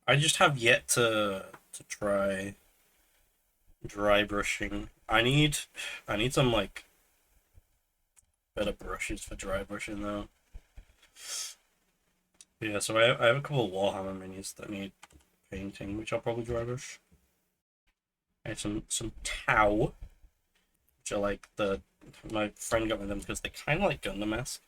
I just have yet to try dry brushing. I need some like better brushes for dry brushing though. Yeah, so I have a couple of Warhammer minis that need painting, which I'll probably dry brush. I have some Tau, which are like my friend got me them because they kind of like Gundam mask.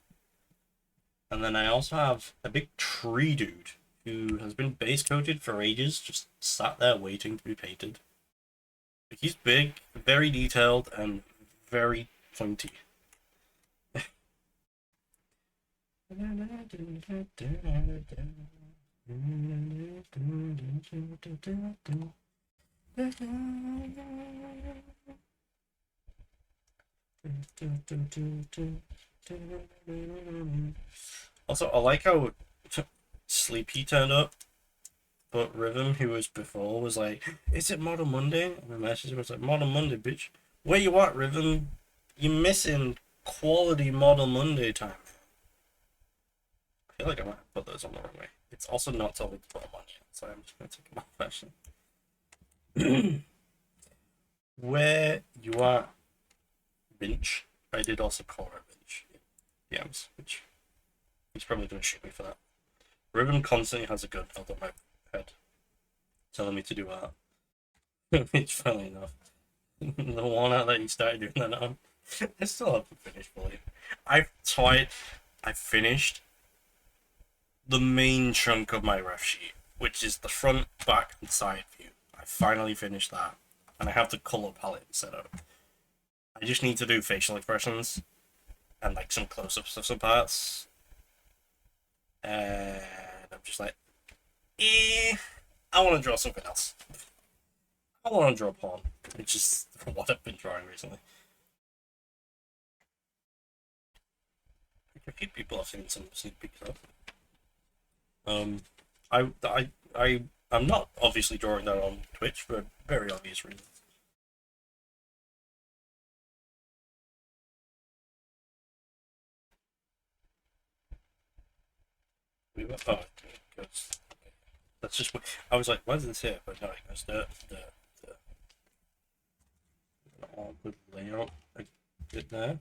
And then I also have a big tree dude who has been base coated for ages, just sat there waiting to be painted. He's big, very detailed, and very pointy. Also, I like how Sleepy turned up, but Rhythm, who was before, was like, "Is it Model Monday?" And the message was like, "Model Monday, bitch. Where you at, Rhythm? You're missing quality Model Monday time." I feel like I might have put those on the wrong way. It's also not told me to put them on yet, so I'm just going to take them off fashion. Where you are, Binch. I did also call her Binch. DMs, which he's probably going to shoot me for that. Ribbon constantly has a gun held on my head, telling me to do that. Which, funny enough, the one out that you started doing that on, I still haven't finished, believe. I finished the main chunk of my ref sheet, which is the front, back, and side view. I finally finished that, and I have the color palette set up. I just need to do facial expressions and like some close-ups of some parts. And I'm just like, I want to draw something else. I want to draw porn, which is what I've been drawing recently. A few people have seen some sneak peeks of. I'm not obviously drawing that on Twitch for very obvious reasons. Oh, goes. That's just what I was like. Why does this here? But no, it goes the awkward layout I did there.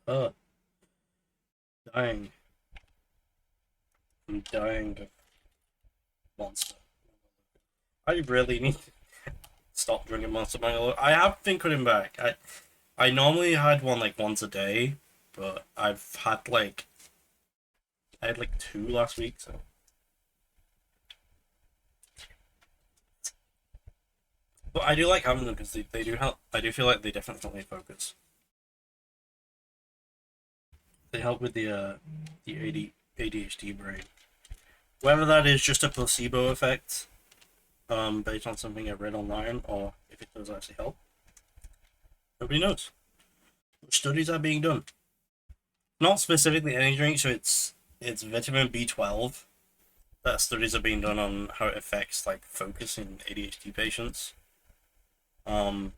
uh, dying. I'm dying of monster. I really need to stop drinking Monster Mango. I have been cutting back. I normally had one like once a day, but I've had like I had like 2 last week, so. But I do like having them because they do help. I do feel like they definitely help me focus. They help with the ADHD brain. Whether that is just a placebo effect, based on something I read online, or if it does actually help, nobody knows. Studies are being done. Not specifically energy drink, so it's vitamin B12. That studies are being done on how it affects like focus in ADHD patients. And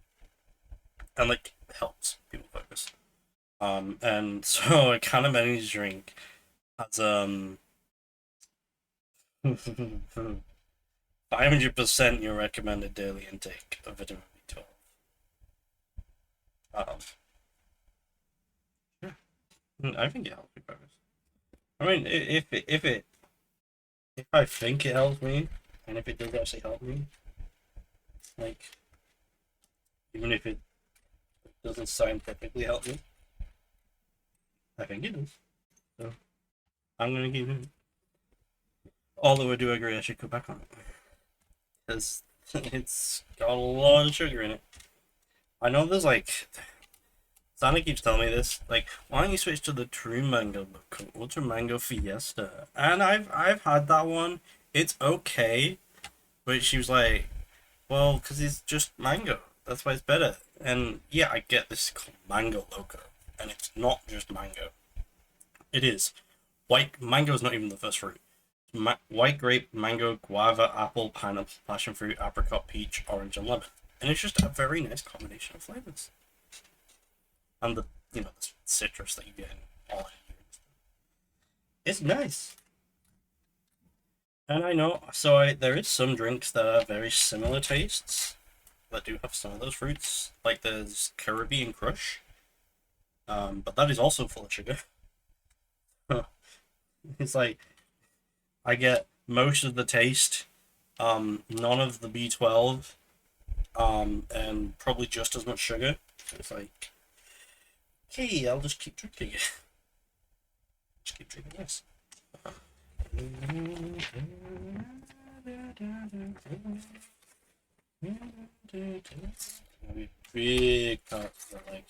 like helps people focus. And so a can of energy drink has 500% your recommended daily intake of vitamin B12. Yeah, I think it helps me focus. I mean, if I think it helps me, and if it does actually help me, Like, even if it doesn't scientifically help me, I think it does. So I'm gonna keep it. Although I do agree I should cut back on it. Because it's got a lot of sugar in it. I know there's like Santa keeps telling me this, like, why don't you switch to the True Mango look, Ultra Mango Fiesta? And I've had that one. It's okay, but she was like, well, because it's just mango. That's why it's better. And yeah, I get this is called Mango Loco, and it's not just mango. It is. White mango is not even the first fruit. White grape, mango, guava, apple, pineapple, passion fruit, apricot, peach, orange, and lemon. And it's just a very nice combination of flavors. And the the citrus that you get in all of it. It's nice. And I know, there is some drinks that are very similar tastes that do have some of those fruits. Like there's Caribbean Crush, but that is also full of sugar. It's like I get most of the taste, none of the B12, and probably just as much sugar. It's like, okay, I'll just keep drinking it. Just keep drinking this. Big cup for like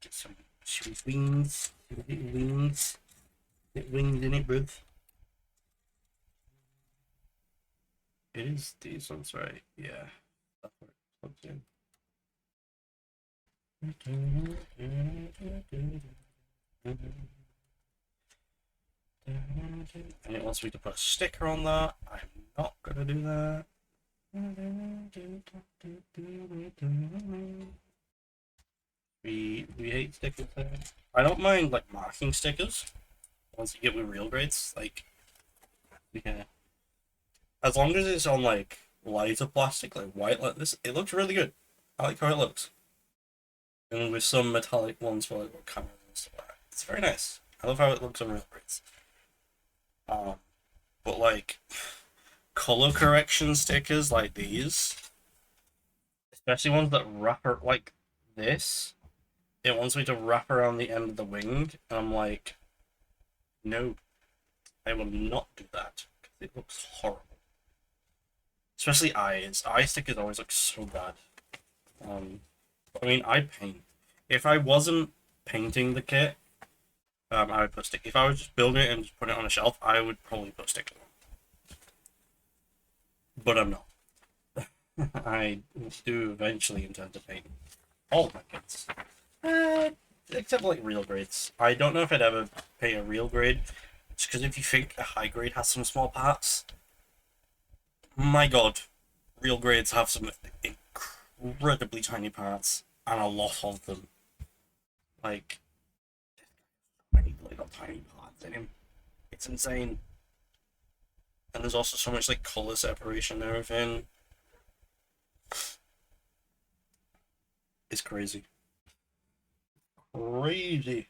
get some sweet wings. Wings. Get wings in it, bruv. It is these ones, right? Yeah. That's what it plugs in. And it wants me to put a sticker on that. I'm not gonna do that. We hate stickers there. I don't mind like marking stickers once you get with real grades. Like, yeah, as long as it's on like lighter plastic, like white like this, it looks really good. I like how it looks. And with some metallic ones for like cameras and stuff like that. It's very nice. I love how it looks on real grades. But like color correction stickers like these, especially ones that wrap like this, it wants me to wrap around the end of the wing, and I'm like, no, I will not do that because it looks horrible. Especially eyes. Eye stickers always look so bad. I mean, I paint. If I wasn't painting the kit, I would put stick. If I was just building it and just put it on a shelf, I would probably put stickers on. But I'm not. I do eventually intend to paint all of my kits. Except like real grades. I don't know if I'd ever paint a real grade. Just because if you think a high grade has some small parts, my god, real grades have some incredibly tiny parts and a lot of them. Like, many little tiny parts in him. It's insane. And there's also so much like color separation and everything. It's crazy. Crazy.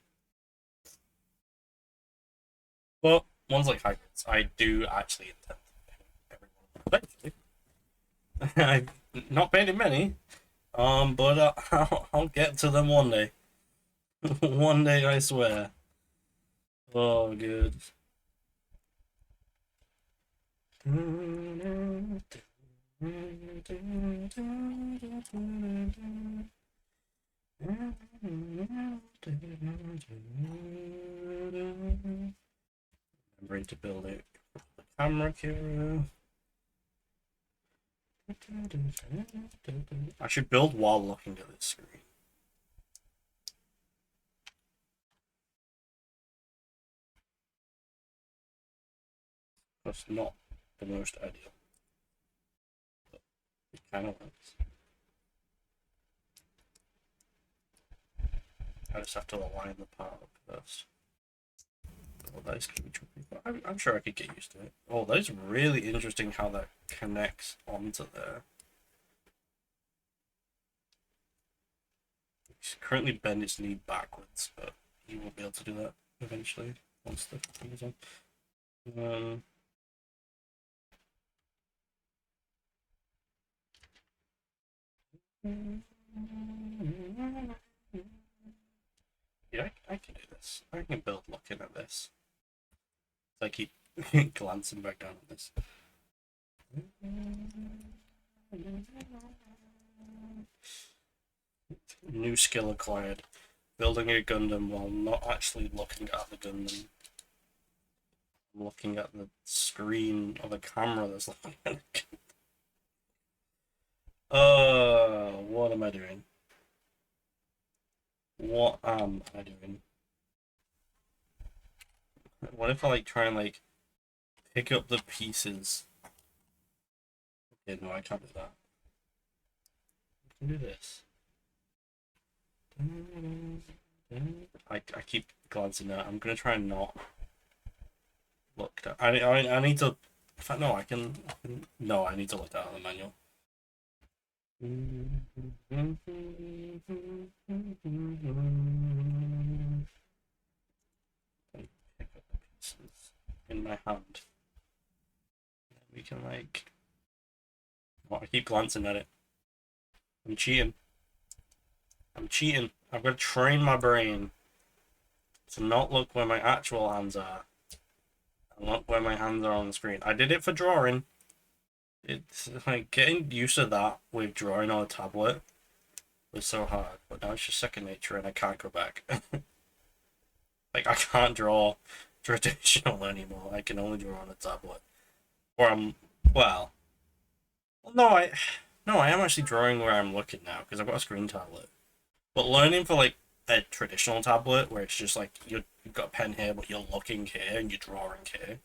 But ones like hybrids, I do actually intend to paint everyone eventually. I've not painted many, but I'll get to them one day. One day, I swear. Oh, good. Remembering to build it. The camera camera. I should build while looking at this screen. That's not the most ideal. But it kind of works. I just have to align the part up first. Oh, that is going to be tricky, but I'm sure I could get used to it. Oh, that is really interesting how that connects onto there. He's currently bent his knee backwards, but he will be able to do that eventually once the thing is on. Um, yeah, I can do this. I can build looking at this. I keep glancing back down at this. New skill acquired. Building a Gundam while not actually looking at the Gundam. I'm looking at the screen of a camera that's looking at it. What am I doing? What am I doing? What if I like try and like pick up the pieces? Okay, no, I can't do that. I can do this. I keep glancing at it. I'm gonna try and not look at. I need to. In fact, no, I can. No, I need to look down at the manual. Pick up the pieces in my hand. We can like. Oh, I keep glancing at it. I'm cheating. I'm cheating. I've got to train my brain to not look where my actual hands are and look where my hands are on the screen. I did it for drawing. It's like getting used to that with drawing on a tablet was so hard, but now it's just second nature and I can't go back. Like I can't draw traditional anymore. I can only draw on a tablet. Or I'm well, no, I am actually drawing where I'm looking now because I've got a screen tablet. But learning for like a traditional tablet where it's just like you've got a pen here, but you're looking here and you're drawing here.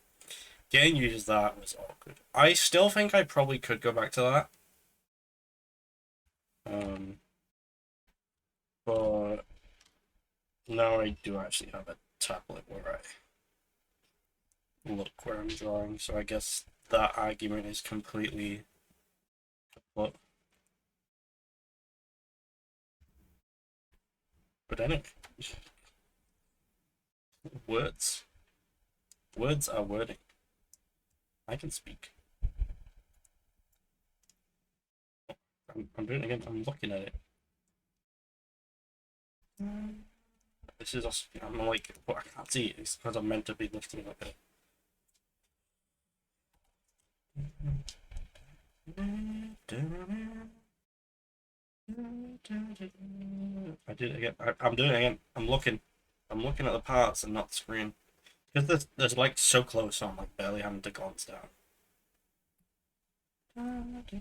Getting used to that was awkward. I still think I probably could go back to that. But now I do actually have a tablet where I look where I'm drawing, so I guess that argument is completely kaput. But anyway, words. Words are wording. I can speak. I'm doing it again. I'm looking at it. This is us. I'm like, but I can't see it. It's because I'm meant to be lifting it up. I did it again. I'm doing it again. I'm looking. I'm looking at the parts and not the screen. Because there's like so close, so I'm like barely having to glance down. Nope,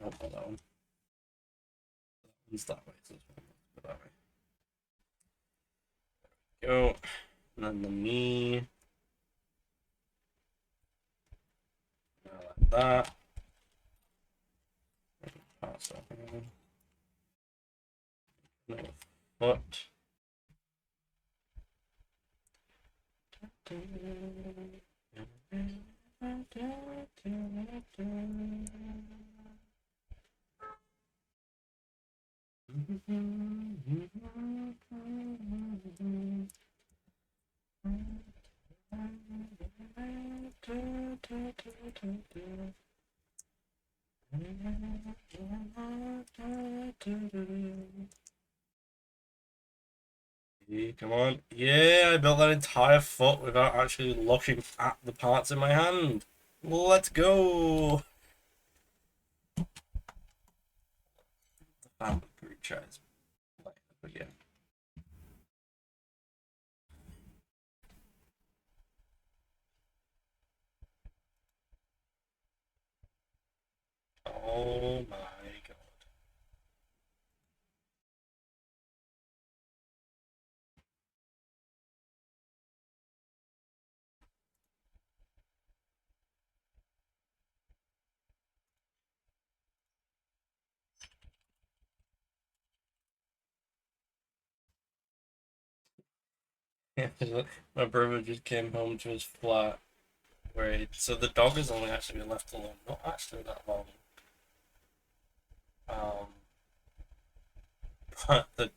not that one. It's that way. So it's that way. Go. And then the knee. Like that. Pass that one. No foot. Come on. Yeah, I built that entire foot without actually looking at the parts in my hand. Let's go. The family group chat is playing up again. Oh my god. Yeah, my brother just came home to his flat where so the dog has only actually been left alone, not actually that long. Um, the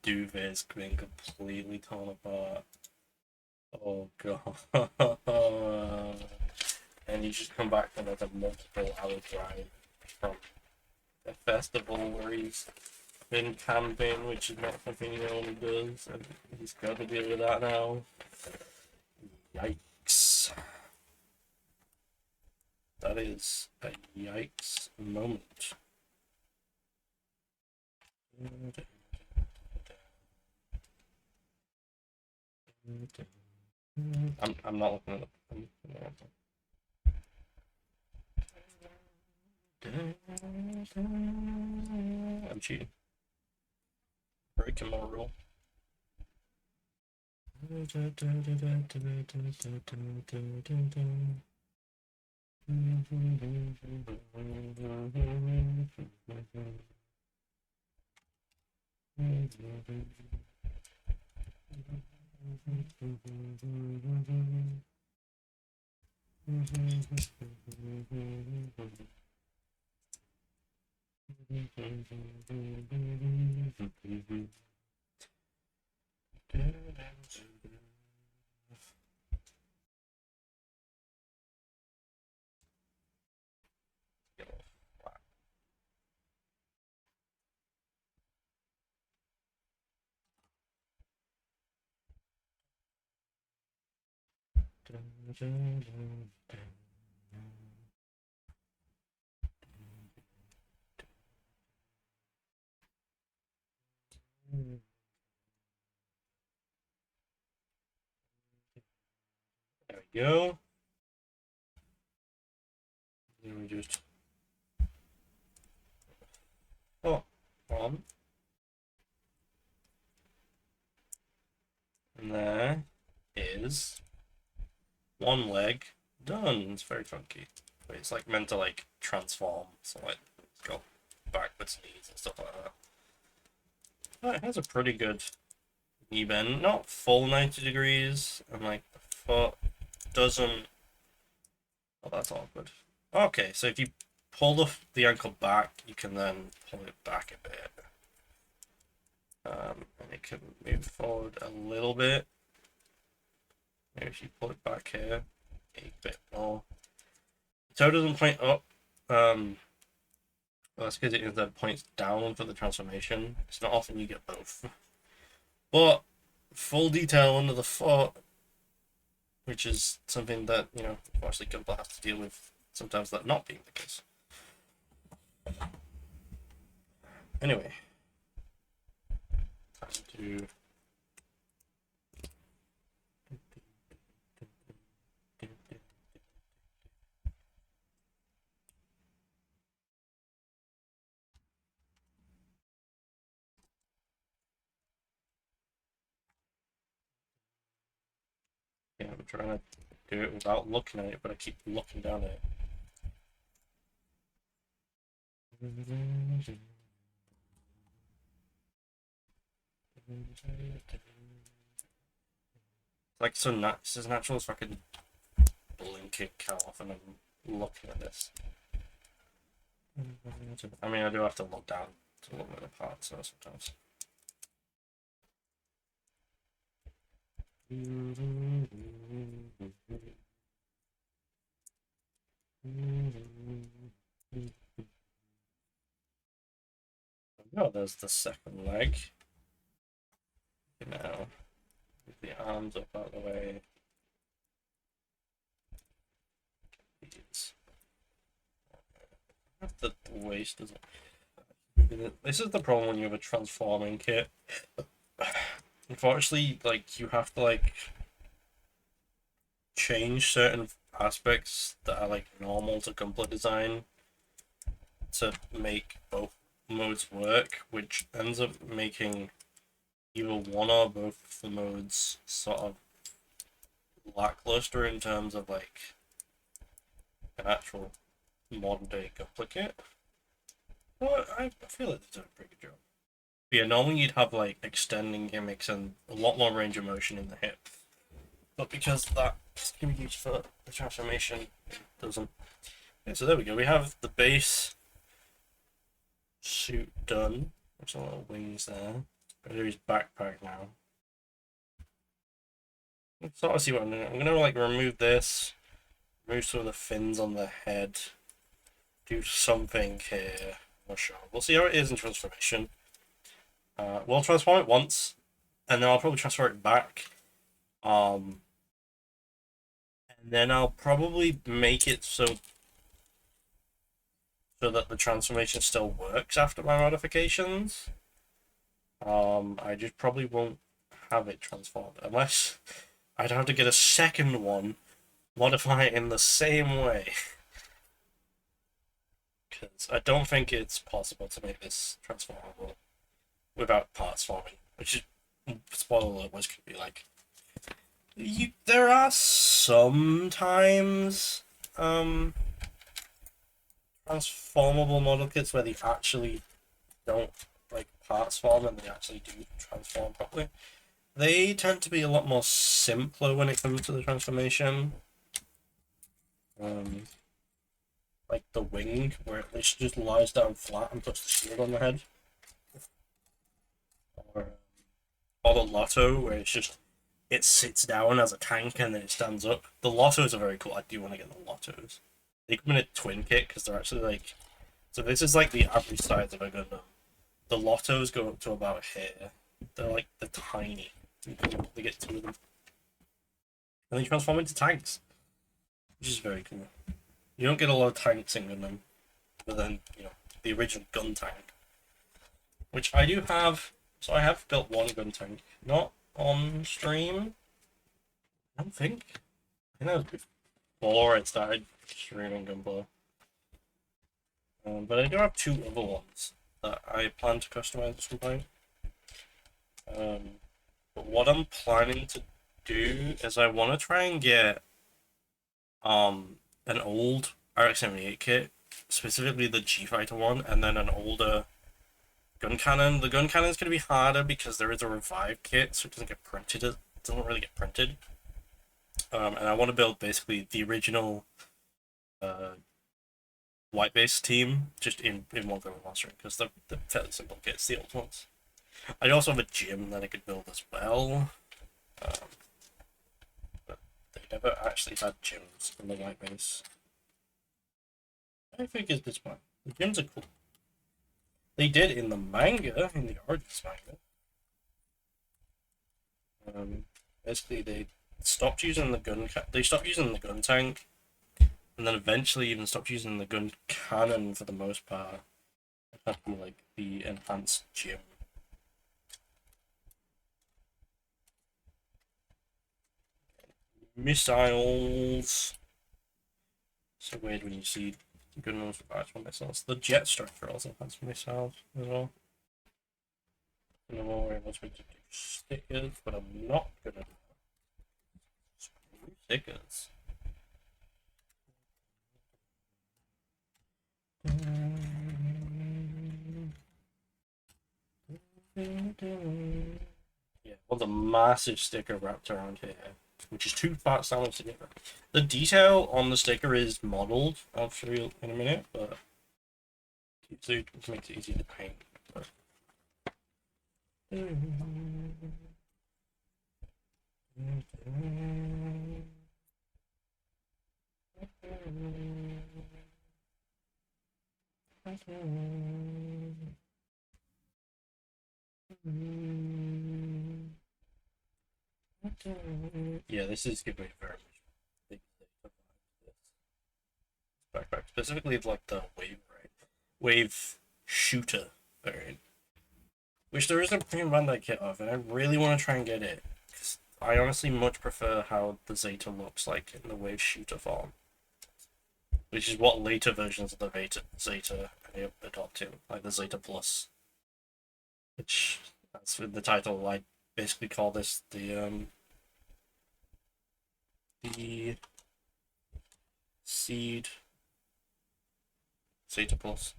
duvet is being completely torn apart. Oh god. And you just come back from like a multiple hour drive from a festival where he's been camping, which is not something he normally does, and he's got to deal with that now. Yikes. That is a yikes moment. I'm not looking at I'm cheating. Breaking my rule. There we go. Then we just on. And there is one leg done. It's very funky. But it's like meant to like transform, so like go backwards knees and stuff like that. Oh, it has a pretty good knee bend, not full 90 degrees, and like the foot doesn't. Oh, that's awkward. Okay, so if you pull the ankle back, you can then pull it back a bit. And it can move forward a little bit. Maybe if you pull it back here, a bit more. The toe doesn't point up. Well, that's because it instead points down for the transformation. It's not often you get both. But full detail under the foot, which is something that, you know, obviously Gumball has to deal with sometimes that not being the case. Anyway. Time to yeah, I'm trying to do it without looking at it, but I keep looking down at it. Like so it's as natural as fucking blinking how often I'm looking at this. I mean, I do have to look down to look at the parts so sometimes. Oh, there's the second leg. Now, with the arms up out of the way. The waist doesn't. This is the problem when you have a transforming kit. Unfortunately, like you have to like change certain aspects that are like normal to Gunpla design to make both modes work, which ends up making either one or both of the modes sort of lackluster in terms of like an actual modern day Gunpla kit. Well, I feel like they're doing a pretty good job. But yeah, normally you'd have like extending gimmicks and a lot more range of motion in the hip. But because that's going to be used for the transformation, it doesn't. Okay, so there we go. We have the base suit done. There's some little wings there. Gotta do his backpack now. Let's sort of see what I'm doing. I'm gonna like remove this, remove some of the fins on the head, do something here. I'm not sure. We'll see how it is in transformation. We'll transform it once, and then I'll probably transfer it back. And then I'll probably make it so that the transformation still works after my modifications. I just probably won't have it transformed unless I'd have to get a second one, modify it in the same way. Because I don't think it's possible to make this transformable without parts forming, which is, spoiler alert, was going to be like. There are sometimes transformable model kits where they actually don't like parts form and they actually do transform properly. They tend to be a lot more simpler when it comes to the transformation. Like the wing, where it just lies down flat and puts the shield on the head. Or the Lotto, where it sits down as a tank and then it stands up. The Lottos are very cool. I do want to get the Lottos. They come in a twin kit because they're actually like. So this is like the average size of a Gundam. The Lottos go up to about here. They're like the tiny. They get two of them. And they transform into tanks. Which is very cool. You don't get a lot of tanks in Gundam. But then, the original gun tank. Which I do have. So I have built one gun tank. Not on stream. I don't think. I think that was before I started streaming Gunpla. But I do have two other ones that I plan to customize at some point. But what I'm planning to do is I want to try and get an old RX-78 kit, specifically the G-Fighter one, and then an older gun cannon. The gun cannon is going to be harder because there is a revive kit, so it doesn't get printed. It doesn't really get printed. And I want to build basically the original white base team just in one go mastering because they're fairly simple kits, the old ones. I also have a gym that I could build as well. But they never actually had gyms in the white base. I think it's this one. The gyms are cool. They did in the manga, in the Origins manga. Basically, they stopped using the gun. They stopped using the gun tank, and then eventually even stopped using the gun cannon for the most part. It had to be like the enhanced gym. Missiles. So weird when you see good ones with actual missiles. The jet structure also has missiles as well. And I'm more able to do stickers, but I'm not gonna do stickers. Yeah, one's a massive sticker wrapped around here, which is 2 parts down together. The detail on the sticker is modeled. I'll show you in a minute, but it makes it easy to paint. But... Yeah, this is giving me very much big backpack, specifically like the wave shooter variant, which there isn't a premium Bandai kit of, and I really want to try and get it because I honestly much prefer how the Zeta looks like in the wave shooter form, which is what later versions of the Zeta ended up adopting, like the Zeta Plus, which that's with the title. I basically call this the Seed Zeta Plus.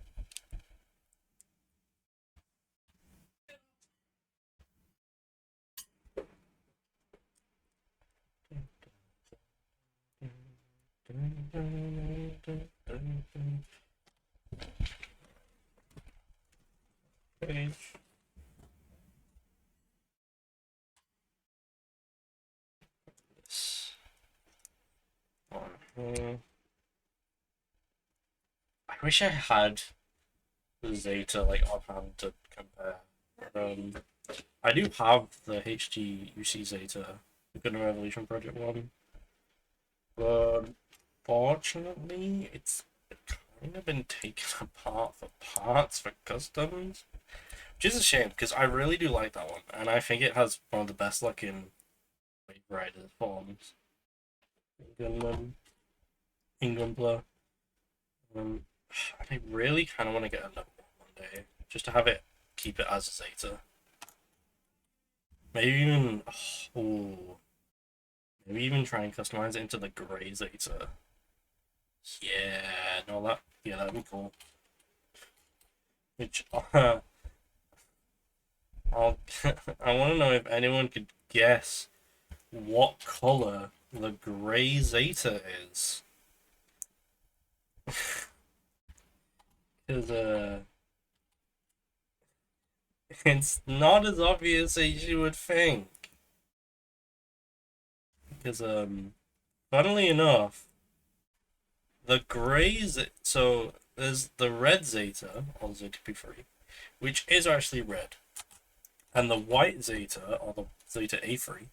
page. This one here. I wish I had the Zeta like offhand to compare. I do have the HTUC Zeta, the Gundam Revolution Project one, but fortunately, it's kind of been taken apart for parts for customs, which is a shame because I really do like that one, and I think it has one of the best looking Wave Rider forms in Gunpla. I really kind of want to get another one day, just to have it, keep it as a Zeta. Maybe even, maybe even try and customize it into the grey Zeta. Yeah, no, that'd be cool. Which, I'll, I want to know if anyone could guess what color the grey Zeta is. Because, it's not as obvious as you would think. Because, funnily enough, the grey so there's the red Zeta, or Zeta P3, which is actually red. And the white Zeta, or the Zeta A3,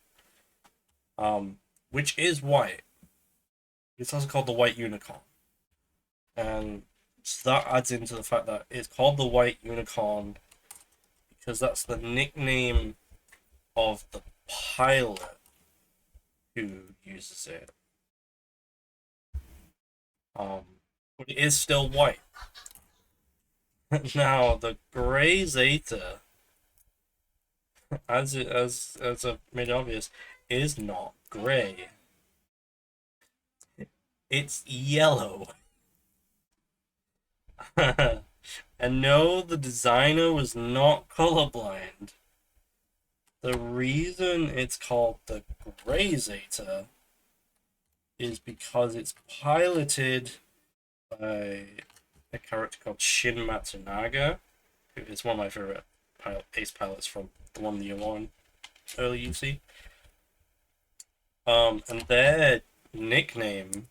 which is white. It's also called the White Unicorn. And so that adds into the fact that it's called the White Unicorn because that's the nickname of the pilot who uses it. But it is still white. Now the grey Zeta, as I've made obvious, is not grey. It's yellow. And no, the designer was not colorblind. The reason it's called the Grey Zeta is because it's piloted by a character called Shin Matsunaga, who is one of my favorite ace pilots from the 1-year-1 early UC. And their nickname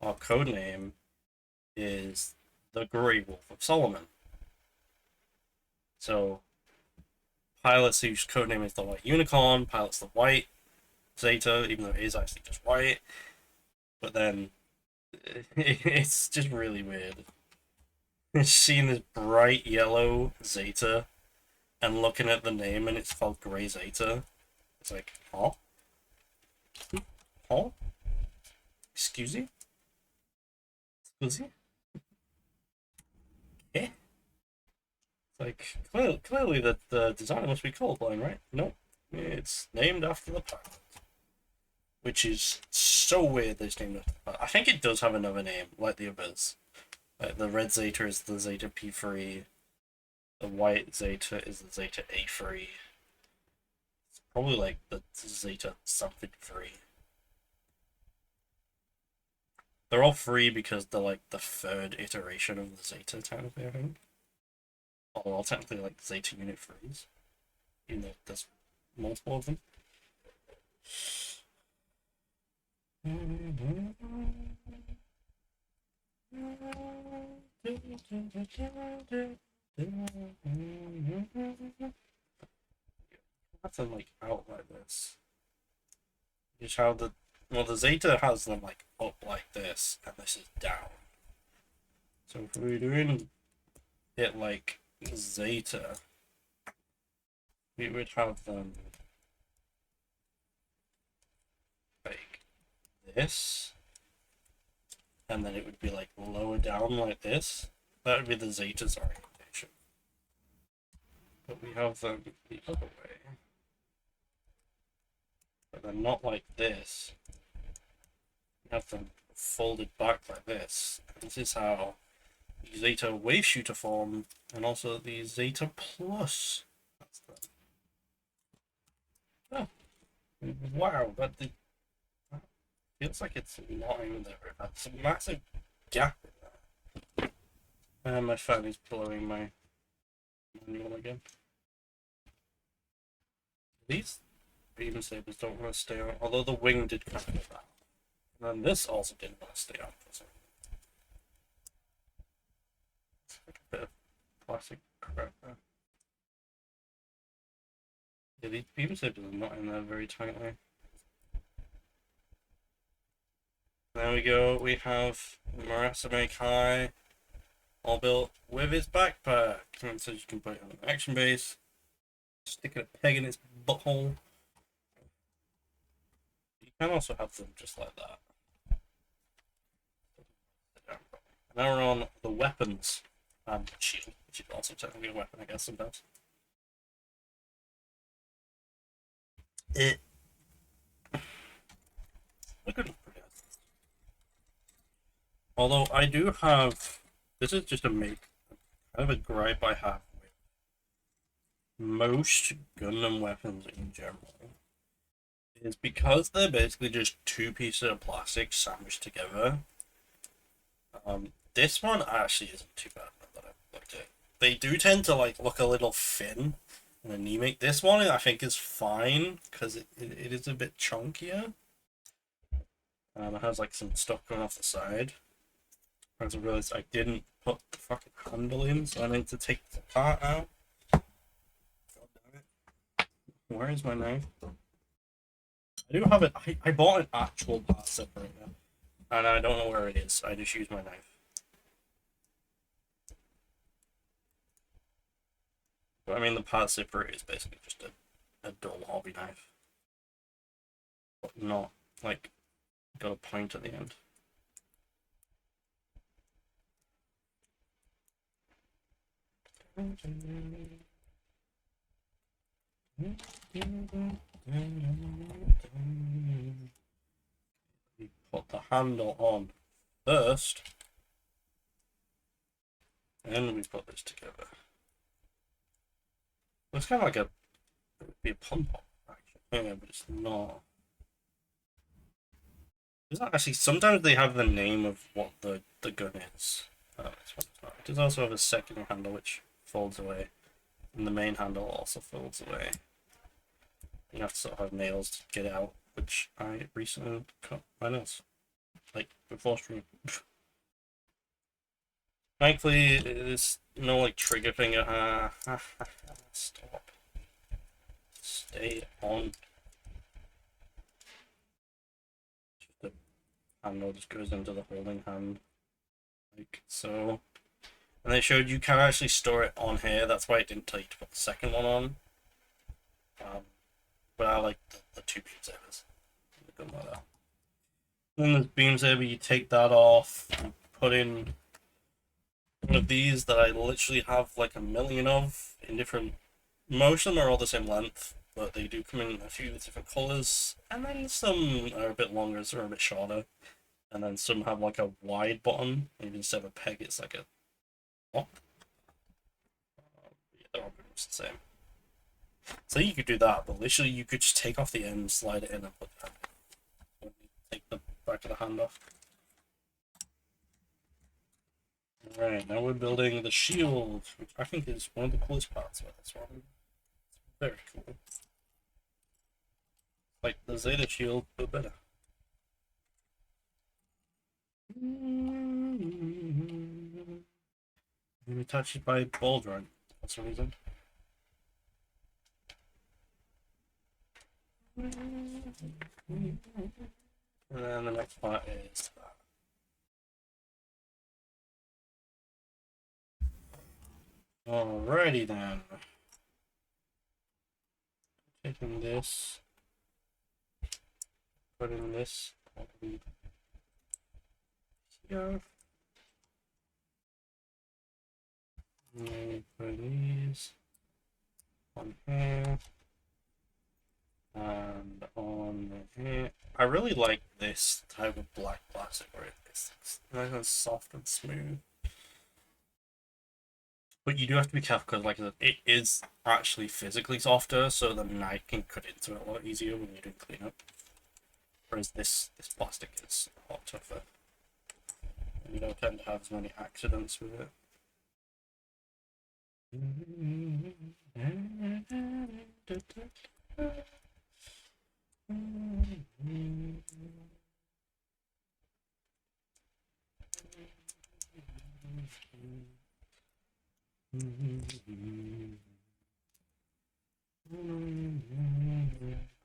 or codename is the Grey Wolf of Solomon. So pilots whose codename is the White Unicorn, pilots the White Zeta, even though it is actually just white. But then it's just really weird. Seeing this bright yellow Zeta and looking at the name and it's called Grey Zeta. It's like, huh? Huh? Excuse me? Excuse me? Eh? Like, clearly the designer must be colorblind, right? Nope. It's named after the pilot. Which is so weird that it's named after the pilot. I think it does have another name, like the others. Like the red Zeta is the Zeta P3. The white Zeta is the Zeta A3. It's probably like the Zeta something 3. They're all 3 because they're like the third iteration of the Zeta technically, I think. Although technically like Zeta Unit 3s. Even though there's multiple of them. Have them like out like this. Just how the Zeta has them like up like this, and this is down. So if we're doing it like Zeta, we would have them like this, and then it would be like lower down like this. That would be the Zeta's orientation. But we have them the other way. But they're not like this. We have them folded back like this. And this is how the Zeta Wave Shooter form, and also the Zeta Plus. That's the... Oh. Wow, but the... feels like it's not even there. That's a massive gap in there. And my fan is blowing my manual again. These beam sabers don't want to stay on, although the wing did kind of go back. And then this also didn't want to stay on for some reason. It's like a bit of plastic crap there. Yeah, these beam sabers are not in there very tightly. There we go, we have Marasame Kai all built with its backpack. And so you can put it on an action base, stick a peg in its butthole. You can also have them just like that. Now we're on the weapons and shield, which is also technically a weapon, I guess, sometimes. Look at it. Although I do have, this is just a kind of a gripe I have with most Gundam weapons in general, is because they're basically just two pieces of plastic sandwiched together. This one actually isn't too bad now that I've looked at it. They do tend to like look a little thin and anemic. This one I think is fine because it is a bit chunkier. It has like some stuff going off the side. I realized I didn't put the fucking handle in, so I need to take the part out. God damn it. Where is my knife? I do have it. I bought an actual part separator, and I don't know where it is. I just use my knife. But I mean, the part separator is basically just a dull hobby knife. But not, like, got a point at the end. We put the handle on first, and we put this together. It's kind of like it would be a pump pop, actually. Yeah, but it's not. It's not actually. Sometimes they have the name of what the gun is. This one's not. It does also have a second handle which folds away, and the main handle also folds away. You have to sort of have nails to get it out, which I recently cut my nails, like before stream. Thankfully, there's no like trigger finger. Stop. Stay on. The handle just goes into the holding hand, like so. And they showed you can actually store it on here. That's why it didn't tell you to put the second one on. But I like the two beam sabers. Like that. And the beam saber, you take that off, you put in one of these that I literally have like a million of in different. Most of them are all the same length, but they do come in a few different colors, and then some are a bit longer, some are a bit shorter, and then some have like a wide bottom. Maybe instead of a peg, it's like a lock. Yeah, they're all pretty much the same. So you could do that, but literally you could just take off the end, slide it in, and put that. Take the back of the hand off. Alright, now we're building the shield, which I think is one of the coolest parts about this one. It's very cool. Like the Zeta shield, but better. Maybe touched by Baldron for some reason. And then the next part is that. Alrighty then. Taking this, putting this on here. And put these on here. And on here. I really like this type of black plastic where it's nice and soft and smooth. But you do have to be careful because, like I said, it is actually physically softer, so the knife can cut into it a lot easier when you're doing cleanup. Whereas this plastic is a lot tougher. And you don't tend to have as many accidents with it.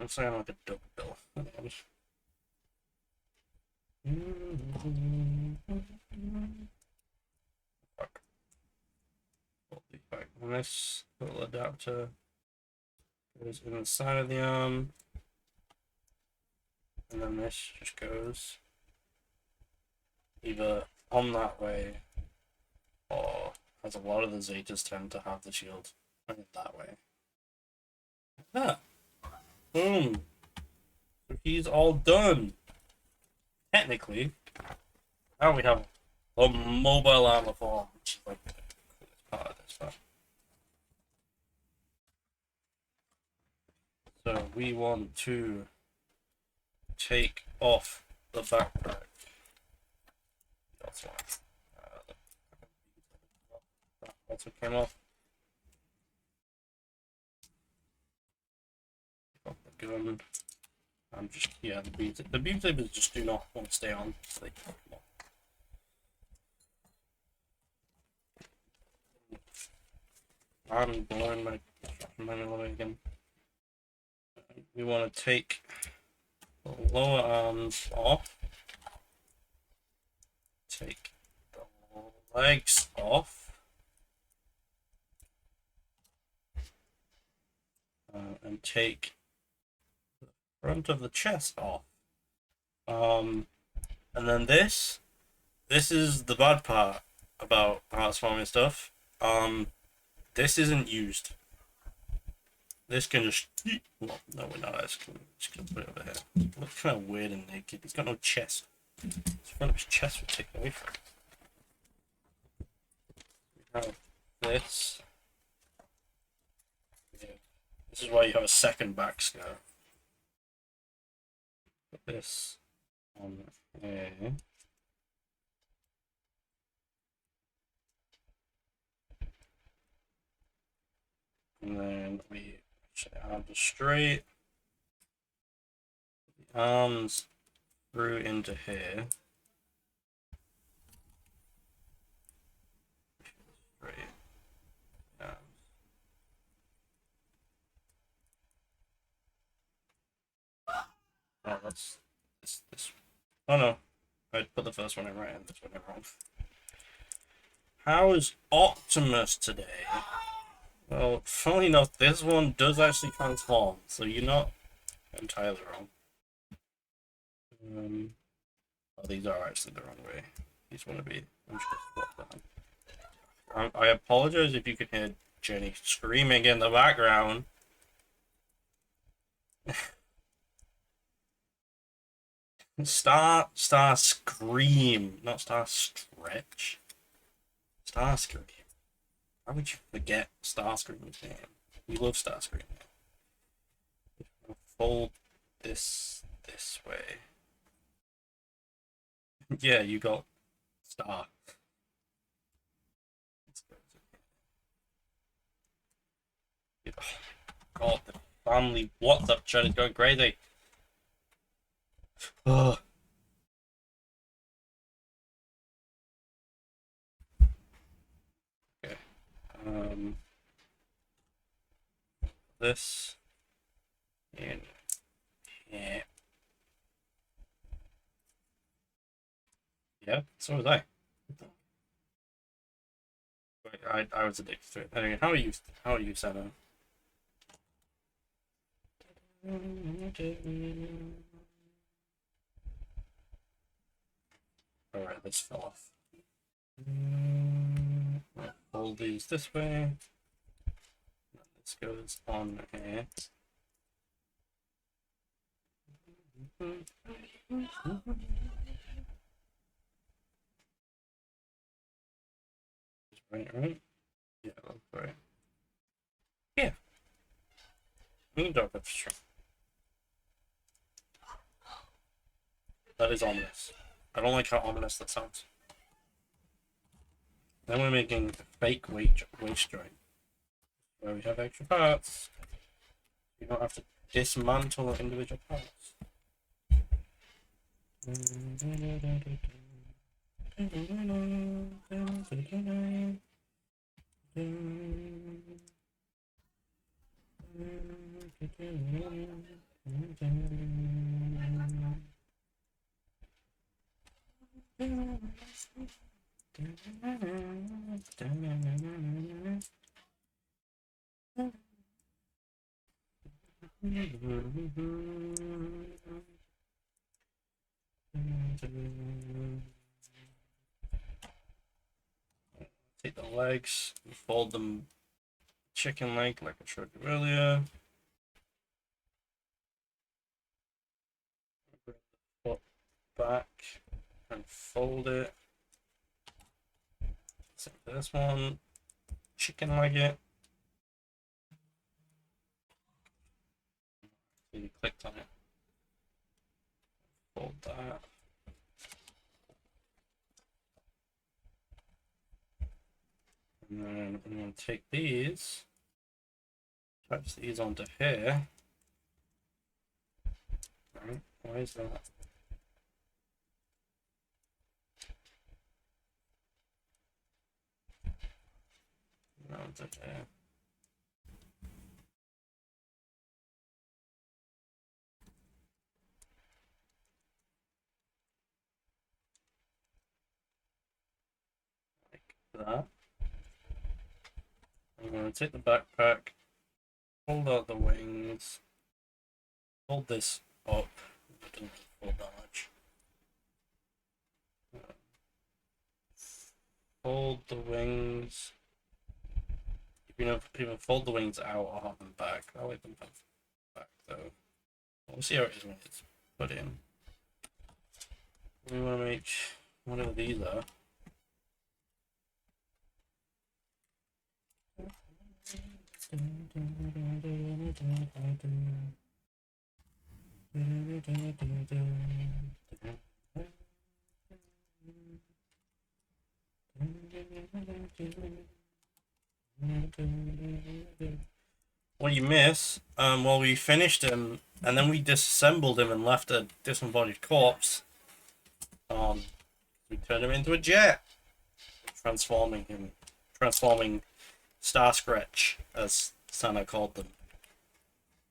I'm saying like a double bill. Fuck. Pull the back on this little adapter. Goes inside of the arm. And then this just goes either on that way or, as a lot of the Zetas tend to have the shield, that way. Like that. Boom. So he's all done. Technically. Now we have a mobile armor form, which is like the coolest part of this part. So we want to take off the backpack. That's why. That also came off. Got the gun. I'm just, yeah, the beam sabers just do not want to stay on. So they come off. I'm blowing my manual again. We want to take the lower arms off. Take the legs off. And take the front of the chest off. And then this is the bad part about hearts forming stuff. This isn't used. This can just, well, no, we're not. Just gonna put it over here. It looks kind of weird and naked. He's got no chest. The front of his chest would take away from it. We have this. Yeah. This is why you have a second back scar. Put this on here. And then we add the straight the arms through into here. Straight. Oh, that's this. Oh no, I put the first one in right and this one in wrong. How is Optimus today? Well, funnily enough, this one does actually transform, so you're not entirely wrong. Oh, these are actually the wrong way. These want to be. I'm just gonna swap them. I apologize if you can hear Jenny screaming in the background. Star Scream, not Star Stretch. Star Scream. How would you forget Starscream's name? We love Starscream. Fold this way. Yeah, you got Star. Oh, God, the family WhatsApp chat is going crazy. Ugh. Okay. This in here. Yeah, so was I. Wait, I was addicted to it. Anyway, how are you, Zeta? Alright, this fell off. Fold these this way. This goes on here. Right? Yeah, that's right. Yeah. We can talk about sure. That is ominous. I don't like how ominous that sounds. Then we're making a fake waist joint where we have extra parts. You don't have to dismantle individual parts. Take the legs, fold them chicken leg like I showed you earlier. Bring the foot back and fold it. Same for this one. Chicken leg it. So you clicked on it. Fold that. And then I'm going to take these, attach these onto here. Right, why is that? Onto here. Like that. I'm going to take the backpack, hold out the wings, hold this up. It doesn't fold that much. Fold the wings. You know, even fold the wings out or have them back. I like them back though. We'll see how it is when it's put in. We want to make whatever these are. What you miss, well, we finished him and then we disassembled him and left a disembodied corpse. We turned him into a jet, transforming Starscreech, as Santa called them.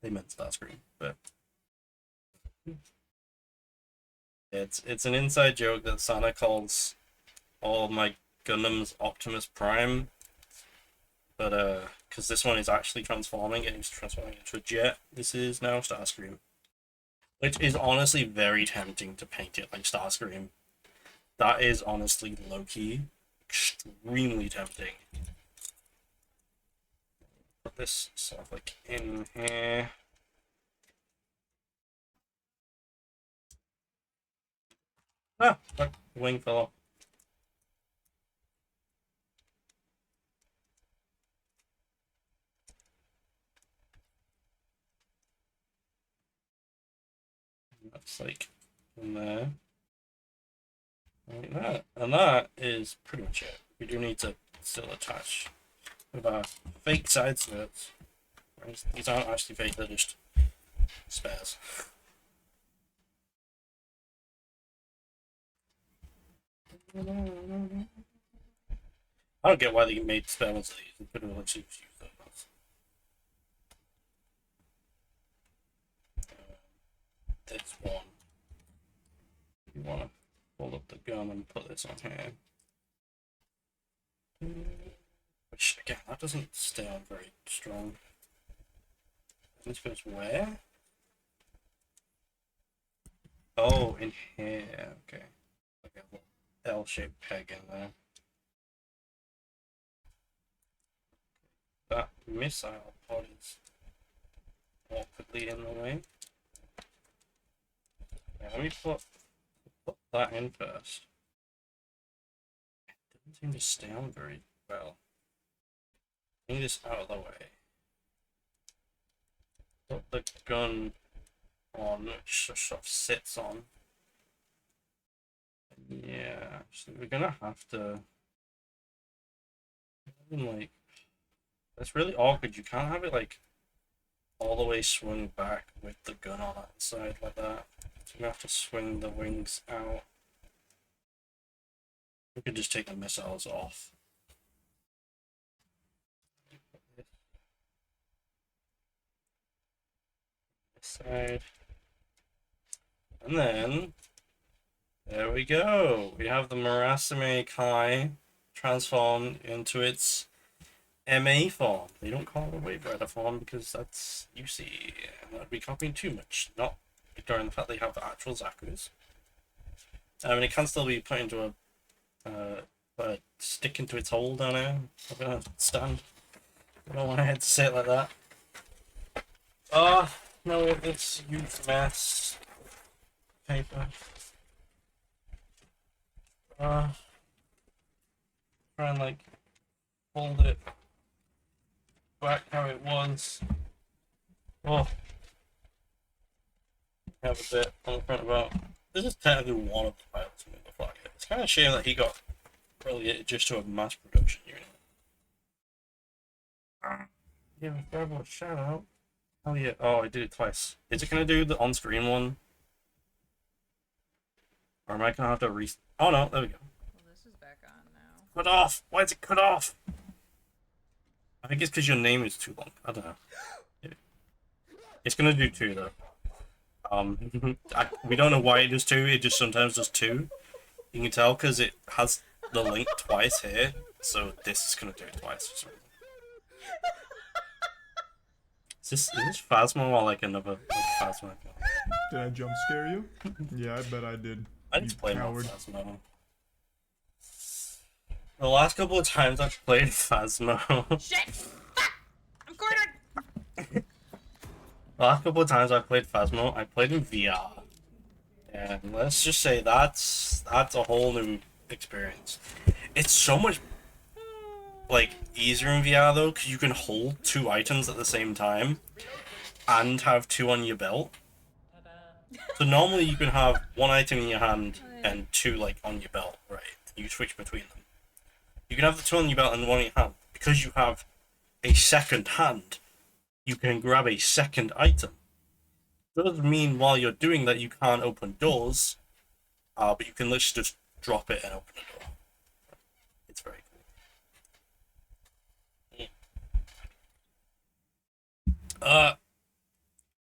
They meant Starscream, but it's an inside joke that Santa calls all my Gundams Optimus Prime, but because this one is actually transforming, and he's transforming into a jet. This is now Starscream, which is honestly very tempting to paint it like Starscream. That is honestly low-key extremely tempting. Put this sort of like in here. Ah, look, the wing fell off. That's like in there. Like that. And that is pretty much it. We do need to still attach with our fake side skirts. These aren't actually fake, they're just spares. I don't get why they made spare ones of these. They could have actually used those ones. This one. You want to hold up the gun and put this on here. Which, again, that doesn't stay on very strong. This goes where? Oh, in here. Okay. Like a little L-shaped peg in there. That missile pod is awkwardly in the way. Yeah, let me put that in first. It doesn't seem to stay on very well. Bring this out of the way. Put the gun on, which sort of sits on. Yeah, actually, we're gonna have to. Like, that's really awkward. You can't have it like all the way swung back with the gun on that side like that. So we have to swing the wings out. We could just take the missiles off. This side. And then, there we go. We have the Murasame Kai transformed into its MA form. They don't call it a Waybrider form because that's UC, and that'd be copying too much. Not ignoring the fact they have the actual Zaku's. I mean, it can still be put into a stick into its hole down here. I'm gonna stand. I don't want to to say it like that. No, we have this huge mess. Paper. Try and like fold it back how it was. Oh, have a bit on the front about. This is technically one of the pilots in the flag. It's kind of a shame that he got relegated just to a mass production unit. Yeah, terrible shout out. Oh yeah. Oh, I did it twice. Is it gonna do the on-screen one? Or am I gonna have to re? Oh no, there we go. Well, this is back on now. Cut off! Why is it cut off? I think it's because your name is too long. I don't know. It's gonna do 2 though. We don't know why it does 2. It just sometimes does 2. You can tell because it has the link twice here, so this is gonna do it twice for some reason. Is this Phasma or like another like Phasma? Did I jump scare you? Yeah, I bet I did. I didn't You play more coward. Phasma. The last couple of times I've played Phasma. Shit! Fuck! I'm cornered! The last couple of times I played Phasmo, I played in VR. And let's just say that's a whole new experience. It's so much like easier in VR though, because you can hold 2 items at the same time and have 2 on your belt. So normally you can have 1 item in your hand and 2 like on your belt, right? You switch between them. You can have the 2 on your belt and 1 in your hand. Because you have a second hand, you can grab a second item. Does mean while you're doing that you can't open doors, but you can literally just drop it and open a door. It's very cool.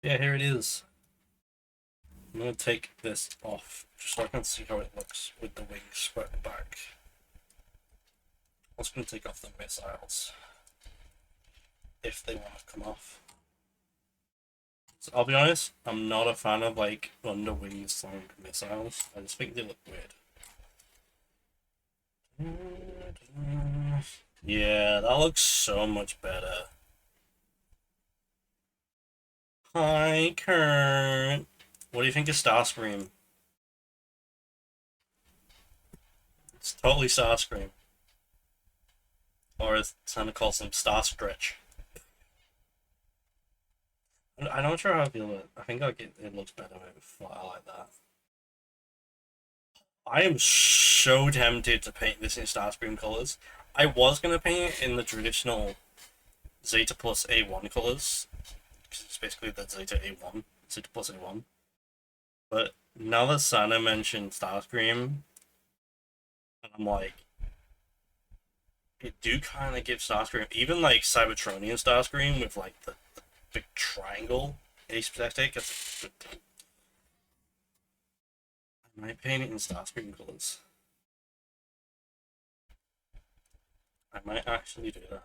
Yeah, here it is. I'm gonna take this off just so I can see how it looks with the wings swept back. I'm just gonna take off the missiles if they want to come off. So I'll be honest, I'm not a fan of like under wing slung missiles. I just think they look weird. Yeah, that looks so much better. Hi, Kurt. What do you think of Starscream? It's totally Starscream. Or as Santa calls him, Star Stretch. I'm not sure how I feel about it. I think like it looks better with flat like that. I am so tempted to paint this in Starscream colors. I was gonna paint it in the traditional Zeta plus A1 colors, because it's basically the Zeta A1, Zeta plus A1. But now that Santa mentioned Starscream, and I'm like, it do kind of give Starscream, even like Cybertronian Starscream with like the big triangle aesthetic. That's a good thing. I might paint it in Starscream colors. I might actually do that.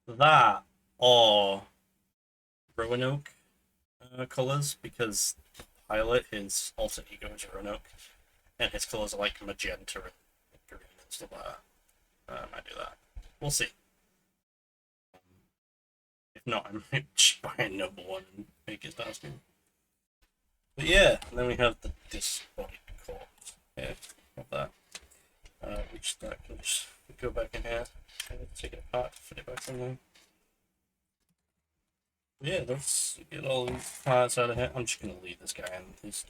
That or Roanoke colors, because the pilot, his alter ego is Roanoke, and his colors are like magenta and green and stuff like that. I might do that. We'll see. If not, I might just buy a noble one and make his costume. But yeah, and then we have the disembodied corpse here of that. Which that can just go back in here and take it apart to fit it back in there. But yeah, let's get all these parts out of here. I'm just gonna leave this guy in his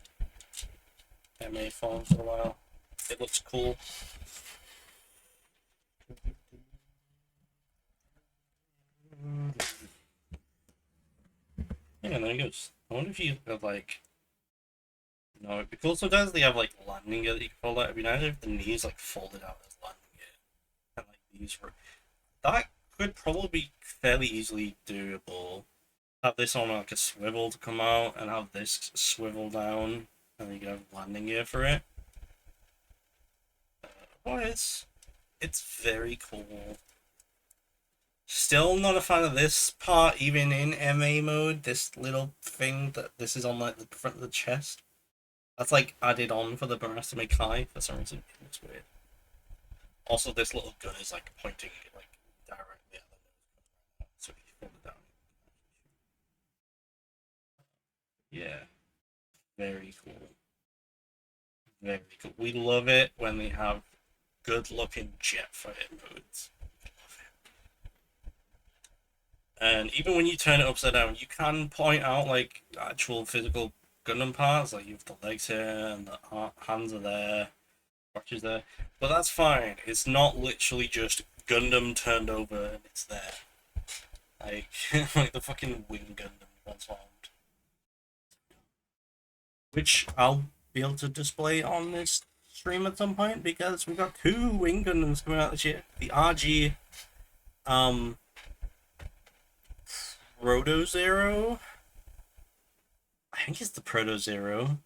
MA form for a while. It looks cool. Yeah, and there it goes. I wonder if you have like. No, it'd be cool. Sometimes they have like landing gear that you can fold out. It'd be nice if the knees like folded out as landing gear. And like these were. That could probably be fairly easily doable. Have this on like a swivel to come out, and have this swivel down, and then you can have landing gear for it. Well, it's very cool. Still not a fan of this part, even in MA mode. This little thing that this is on like the front of the chest. That's like added on for the Barras to make high for some reason. It looks weird. Also, this little gun is like pointing like directly at the nose, so if you hold it down. Yeah, very cool. Very cool. We love it when they have good-looking jet fighter modes. And even when you turn it upside down, you can point out like actual physical Gundam parts, like you have the legs here and the hands are there, watches there. But that's fine. It's not literally just Gundam turned over and it's there. Like like the fucking wing Gundam transformed. Which I'll be able to display on this stream at some point because we've got 2 wing Gundams coming out this year. The RG Proto Zero. I think it's the Proto Zero.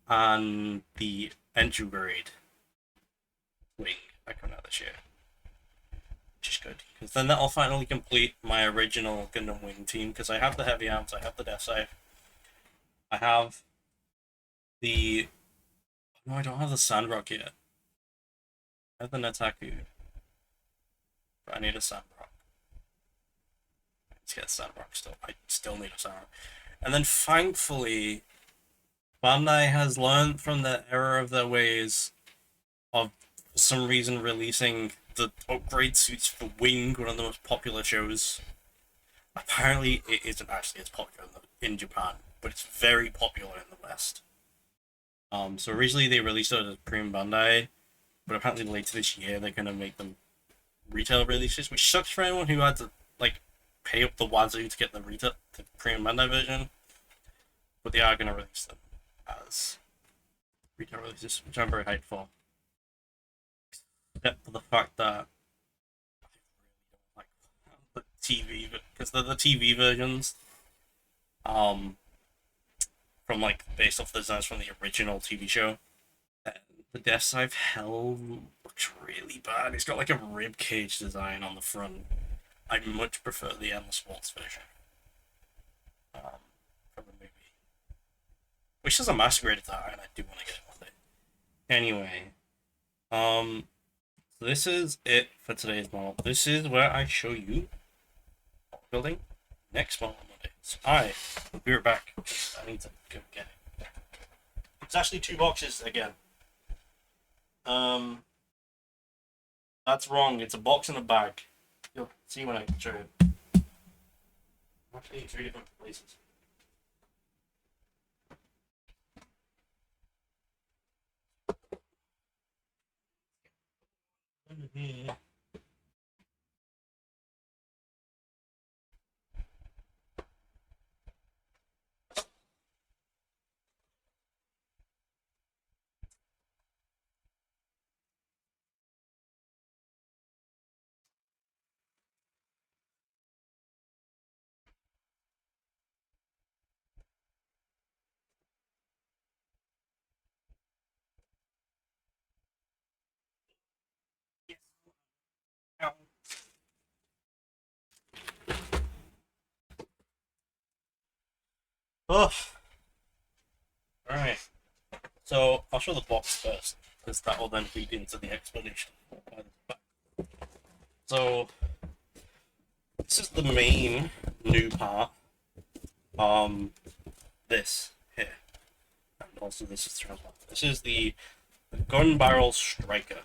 And the entry grade wing that coming out this year. Which is good. Because then that'll finally complete my original Gundam wing team. Because I have the heavy arms, I have the Death Scythe. I have the... No, I don't have the Sandrock yet. I have the Netaku. But I need a Sandrock. Let's get Sandrock still. I still need a Sandrock. And then thankfully, Bandai has learned from the error of their ways of, for some reason, releasing the upgrade suits for Wing, one of the most popular shows. Apparently, it isn't actually as popular in Japan, but it's very popular in the West. So originally they released it as Premium Bandai, but apparently later this year they're gonna make them retail releases, which sucks for anyone who had to like pay up the wazoo to get the Premium Bandai version. But they are gonna release them as retail releases, which I'm very hyped for. Except for the fact that I really don't like the TV, because they're the TV versions. From like based off the designs from the original TV show. And the Death Scythe Hell looks really bad. It's got like a rib cage design on the front. I much prefer the Endless Waltz version from the movie, which is a masquerade design, and I do want to get it with it. Anyway, so this is it for today's model. This is where I show you building next model Monday. So I will be right back. I need to go get it. It's actually 2 boxes again. That's wrong. It's a box and a bag. You'll see when I show you. Actually, 3 different places. Here. Oh, alright. So, I'll show the box first, because that will then feed into the explanation. So, this is the main new part. This here. And also this is thrown off. This is the gun barrel striker.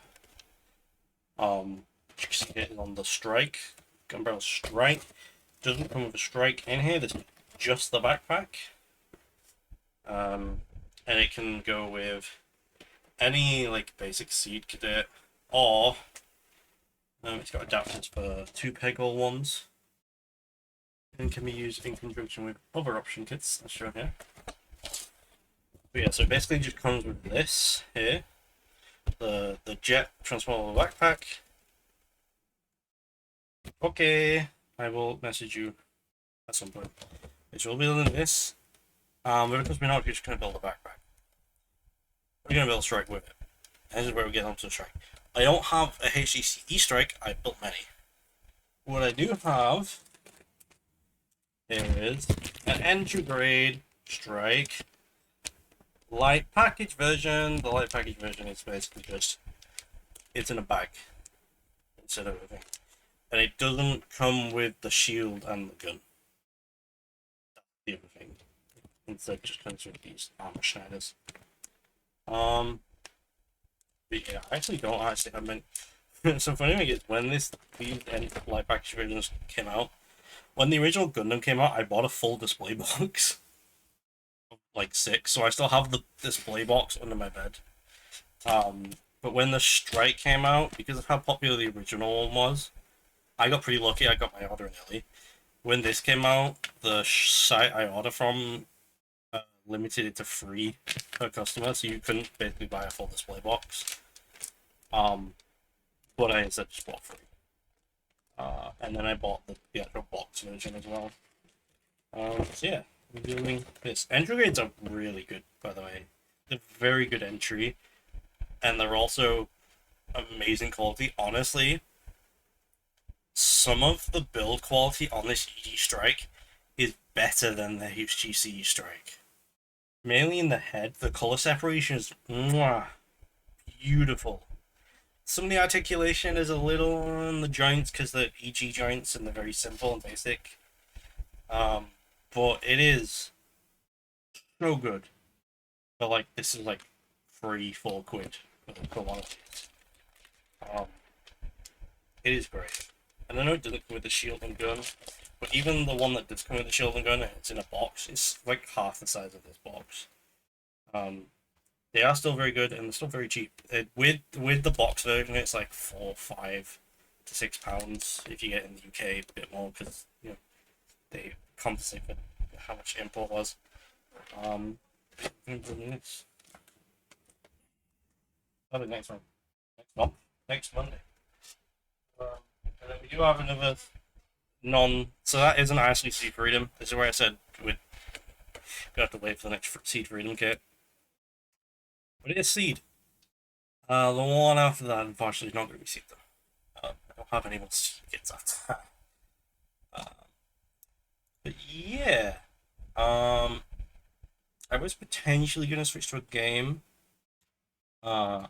You can see it on the strike. Gun barrel strike. Doesn't come with a strike in here, this is just the backpack. And it can go with any like basic seed cadet, or it's got adapters for 2 peg-hole ones, and can be used in conjunction with other option kits that's shown here. But yeah, so it basically just comes with this here, the jet transformable backpack. Okay, I will message you at some point. Which will be building this. But because we're not just going to build a backpack, we're going to build a strike with it. And this is where we get onto the strike. I don't have a HCC strike. I built many. What I do have is an entry grade strike light package version. The light package version is basically just it's in a bag instead of everything, and it doesn't come with the shield and the gun. That's the other thing. Instead, just comes with these armor schneiders. But yeah, I actually don't actually. I mean, so funny thing is when these light package versions came out, when the original Gundam came out, I bought a full display box, like 6. So I still have the display box under my bed. But when the Strike came out, because of how popular the original one was, I got pretty lucky. I got my order in early. When this came out, the site I ordered from limited it to 3 per customer, so you couldn't basically buy a full display box. But I instead just bought 3. And then I bought the actual box version as well. So yeah, I'm doing this. Entry grades are really good, by the way. They're very good entry, and they're also amazing quality. Honestly, some of the build quality on this EG Strike is better than the HGC Strike. Mainly in the head, the color separation is mwah, beautiful. Some of the articulation is a little on the joints because they're EG joints and they're very simple and basic. But it is so good. But like this is like 3-4 quid for one of these. It is great. And I know it doesn't come with the shield and gun, but even the one that does come with the shield and gun, it's in a box. It's like half the size of this box. They are still very good and they're still very cheap. With the box version, it's like £4, £5 to £6 if you get in the UK a bit more because you know they compensate for how much import was. Next. Probably next one. Next month. Next Monday. And then we do have another so that isn't actually Seed Freedom. This is where I said we'd have to wait for the next Seed Freedom kit. But it is Seed. The one after that, unfortunately, is not going to be Seed though. I don't have any more Seed kits after that. But yeah. I was potentially going to switch to a game. I'm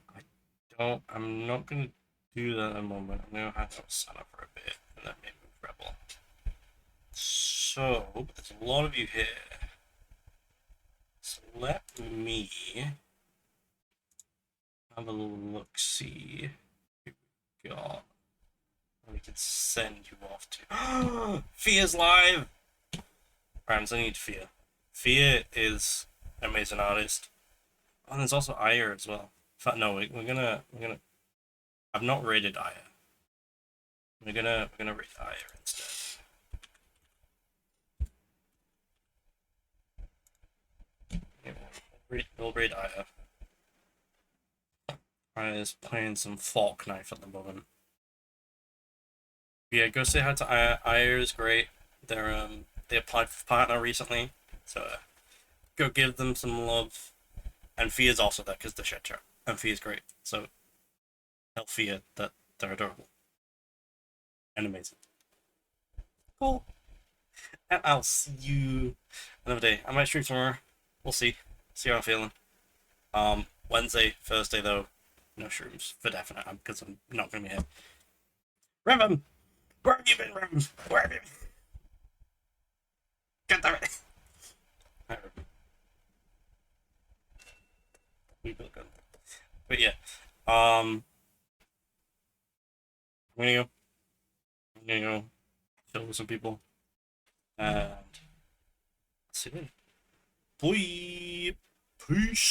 not going to do that at the moment. I'm going to have to sign up for a bit and then maybe move Rebel. So, there's a lot of you here. So let me have a little look-see. Who we got? We can send you off to. Fia's live! Right, I'm sending you to Fia. Fia is an amazing artist. Oh, and there's also Aya as well. In fact, no, we're gonna. I've not rated Aya. We're gonna rate Aya instead. Yeah, we'll rate Aya. Aya's playing some fork knife at the moment. Yeah, go say hi to Aya. Aya is great. They applied for partner recently, so go give them some love. And Fia's also there because the shit chat. And Fia's great. So tell Fia that they're adorable and amazing. Cool. And I'll see you another day. I might stream tomorrow. We'll see. See how I'm feeling. Wednesday, Thursday though, no shrooms for definite because I'm not gonna be here. Revum! Where have you been, Revum? Where have you been? God damn it! We built gun. But yeah, I'm gonna go chill with some people and see you later. Bye. Peace.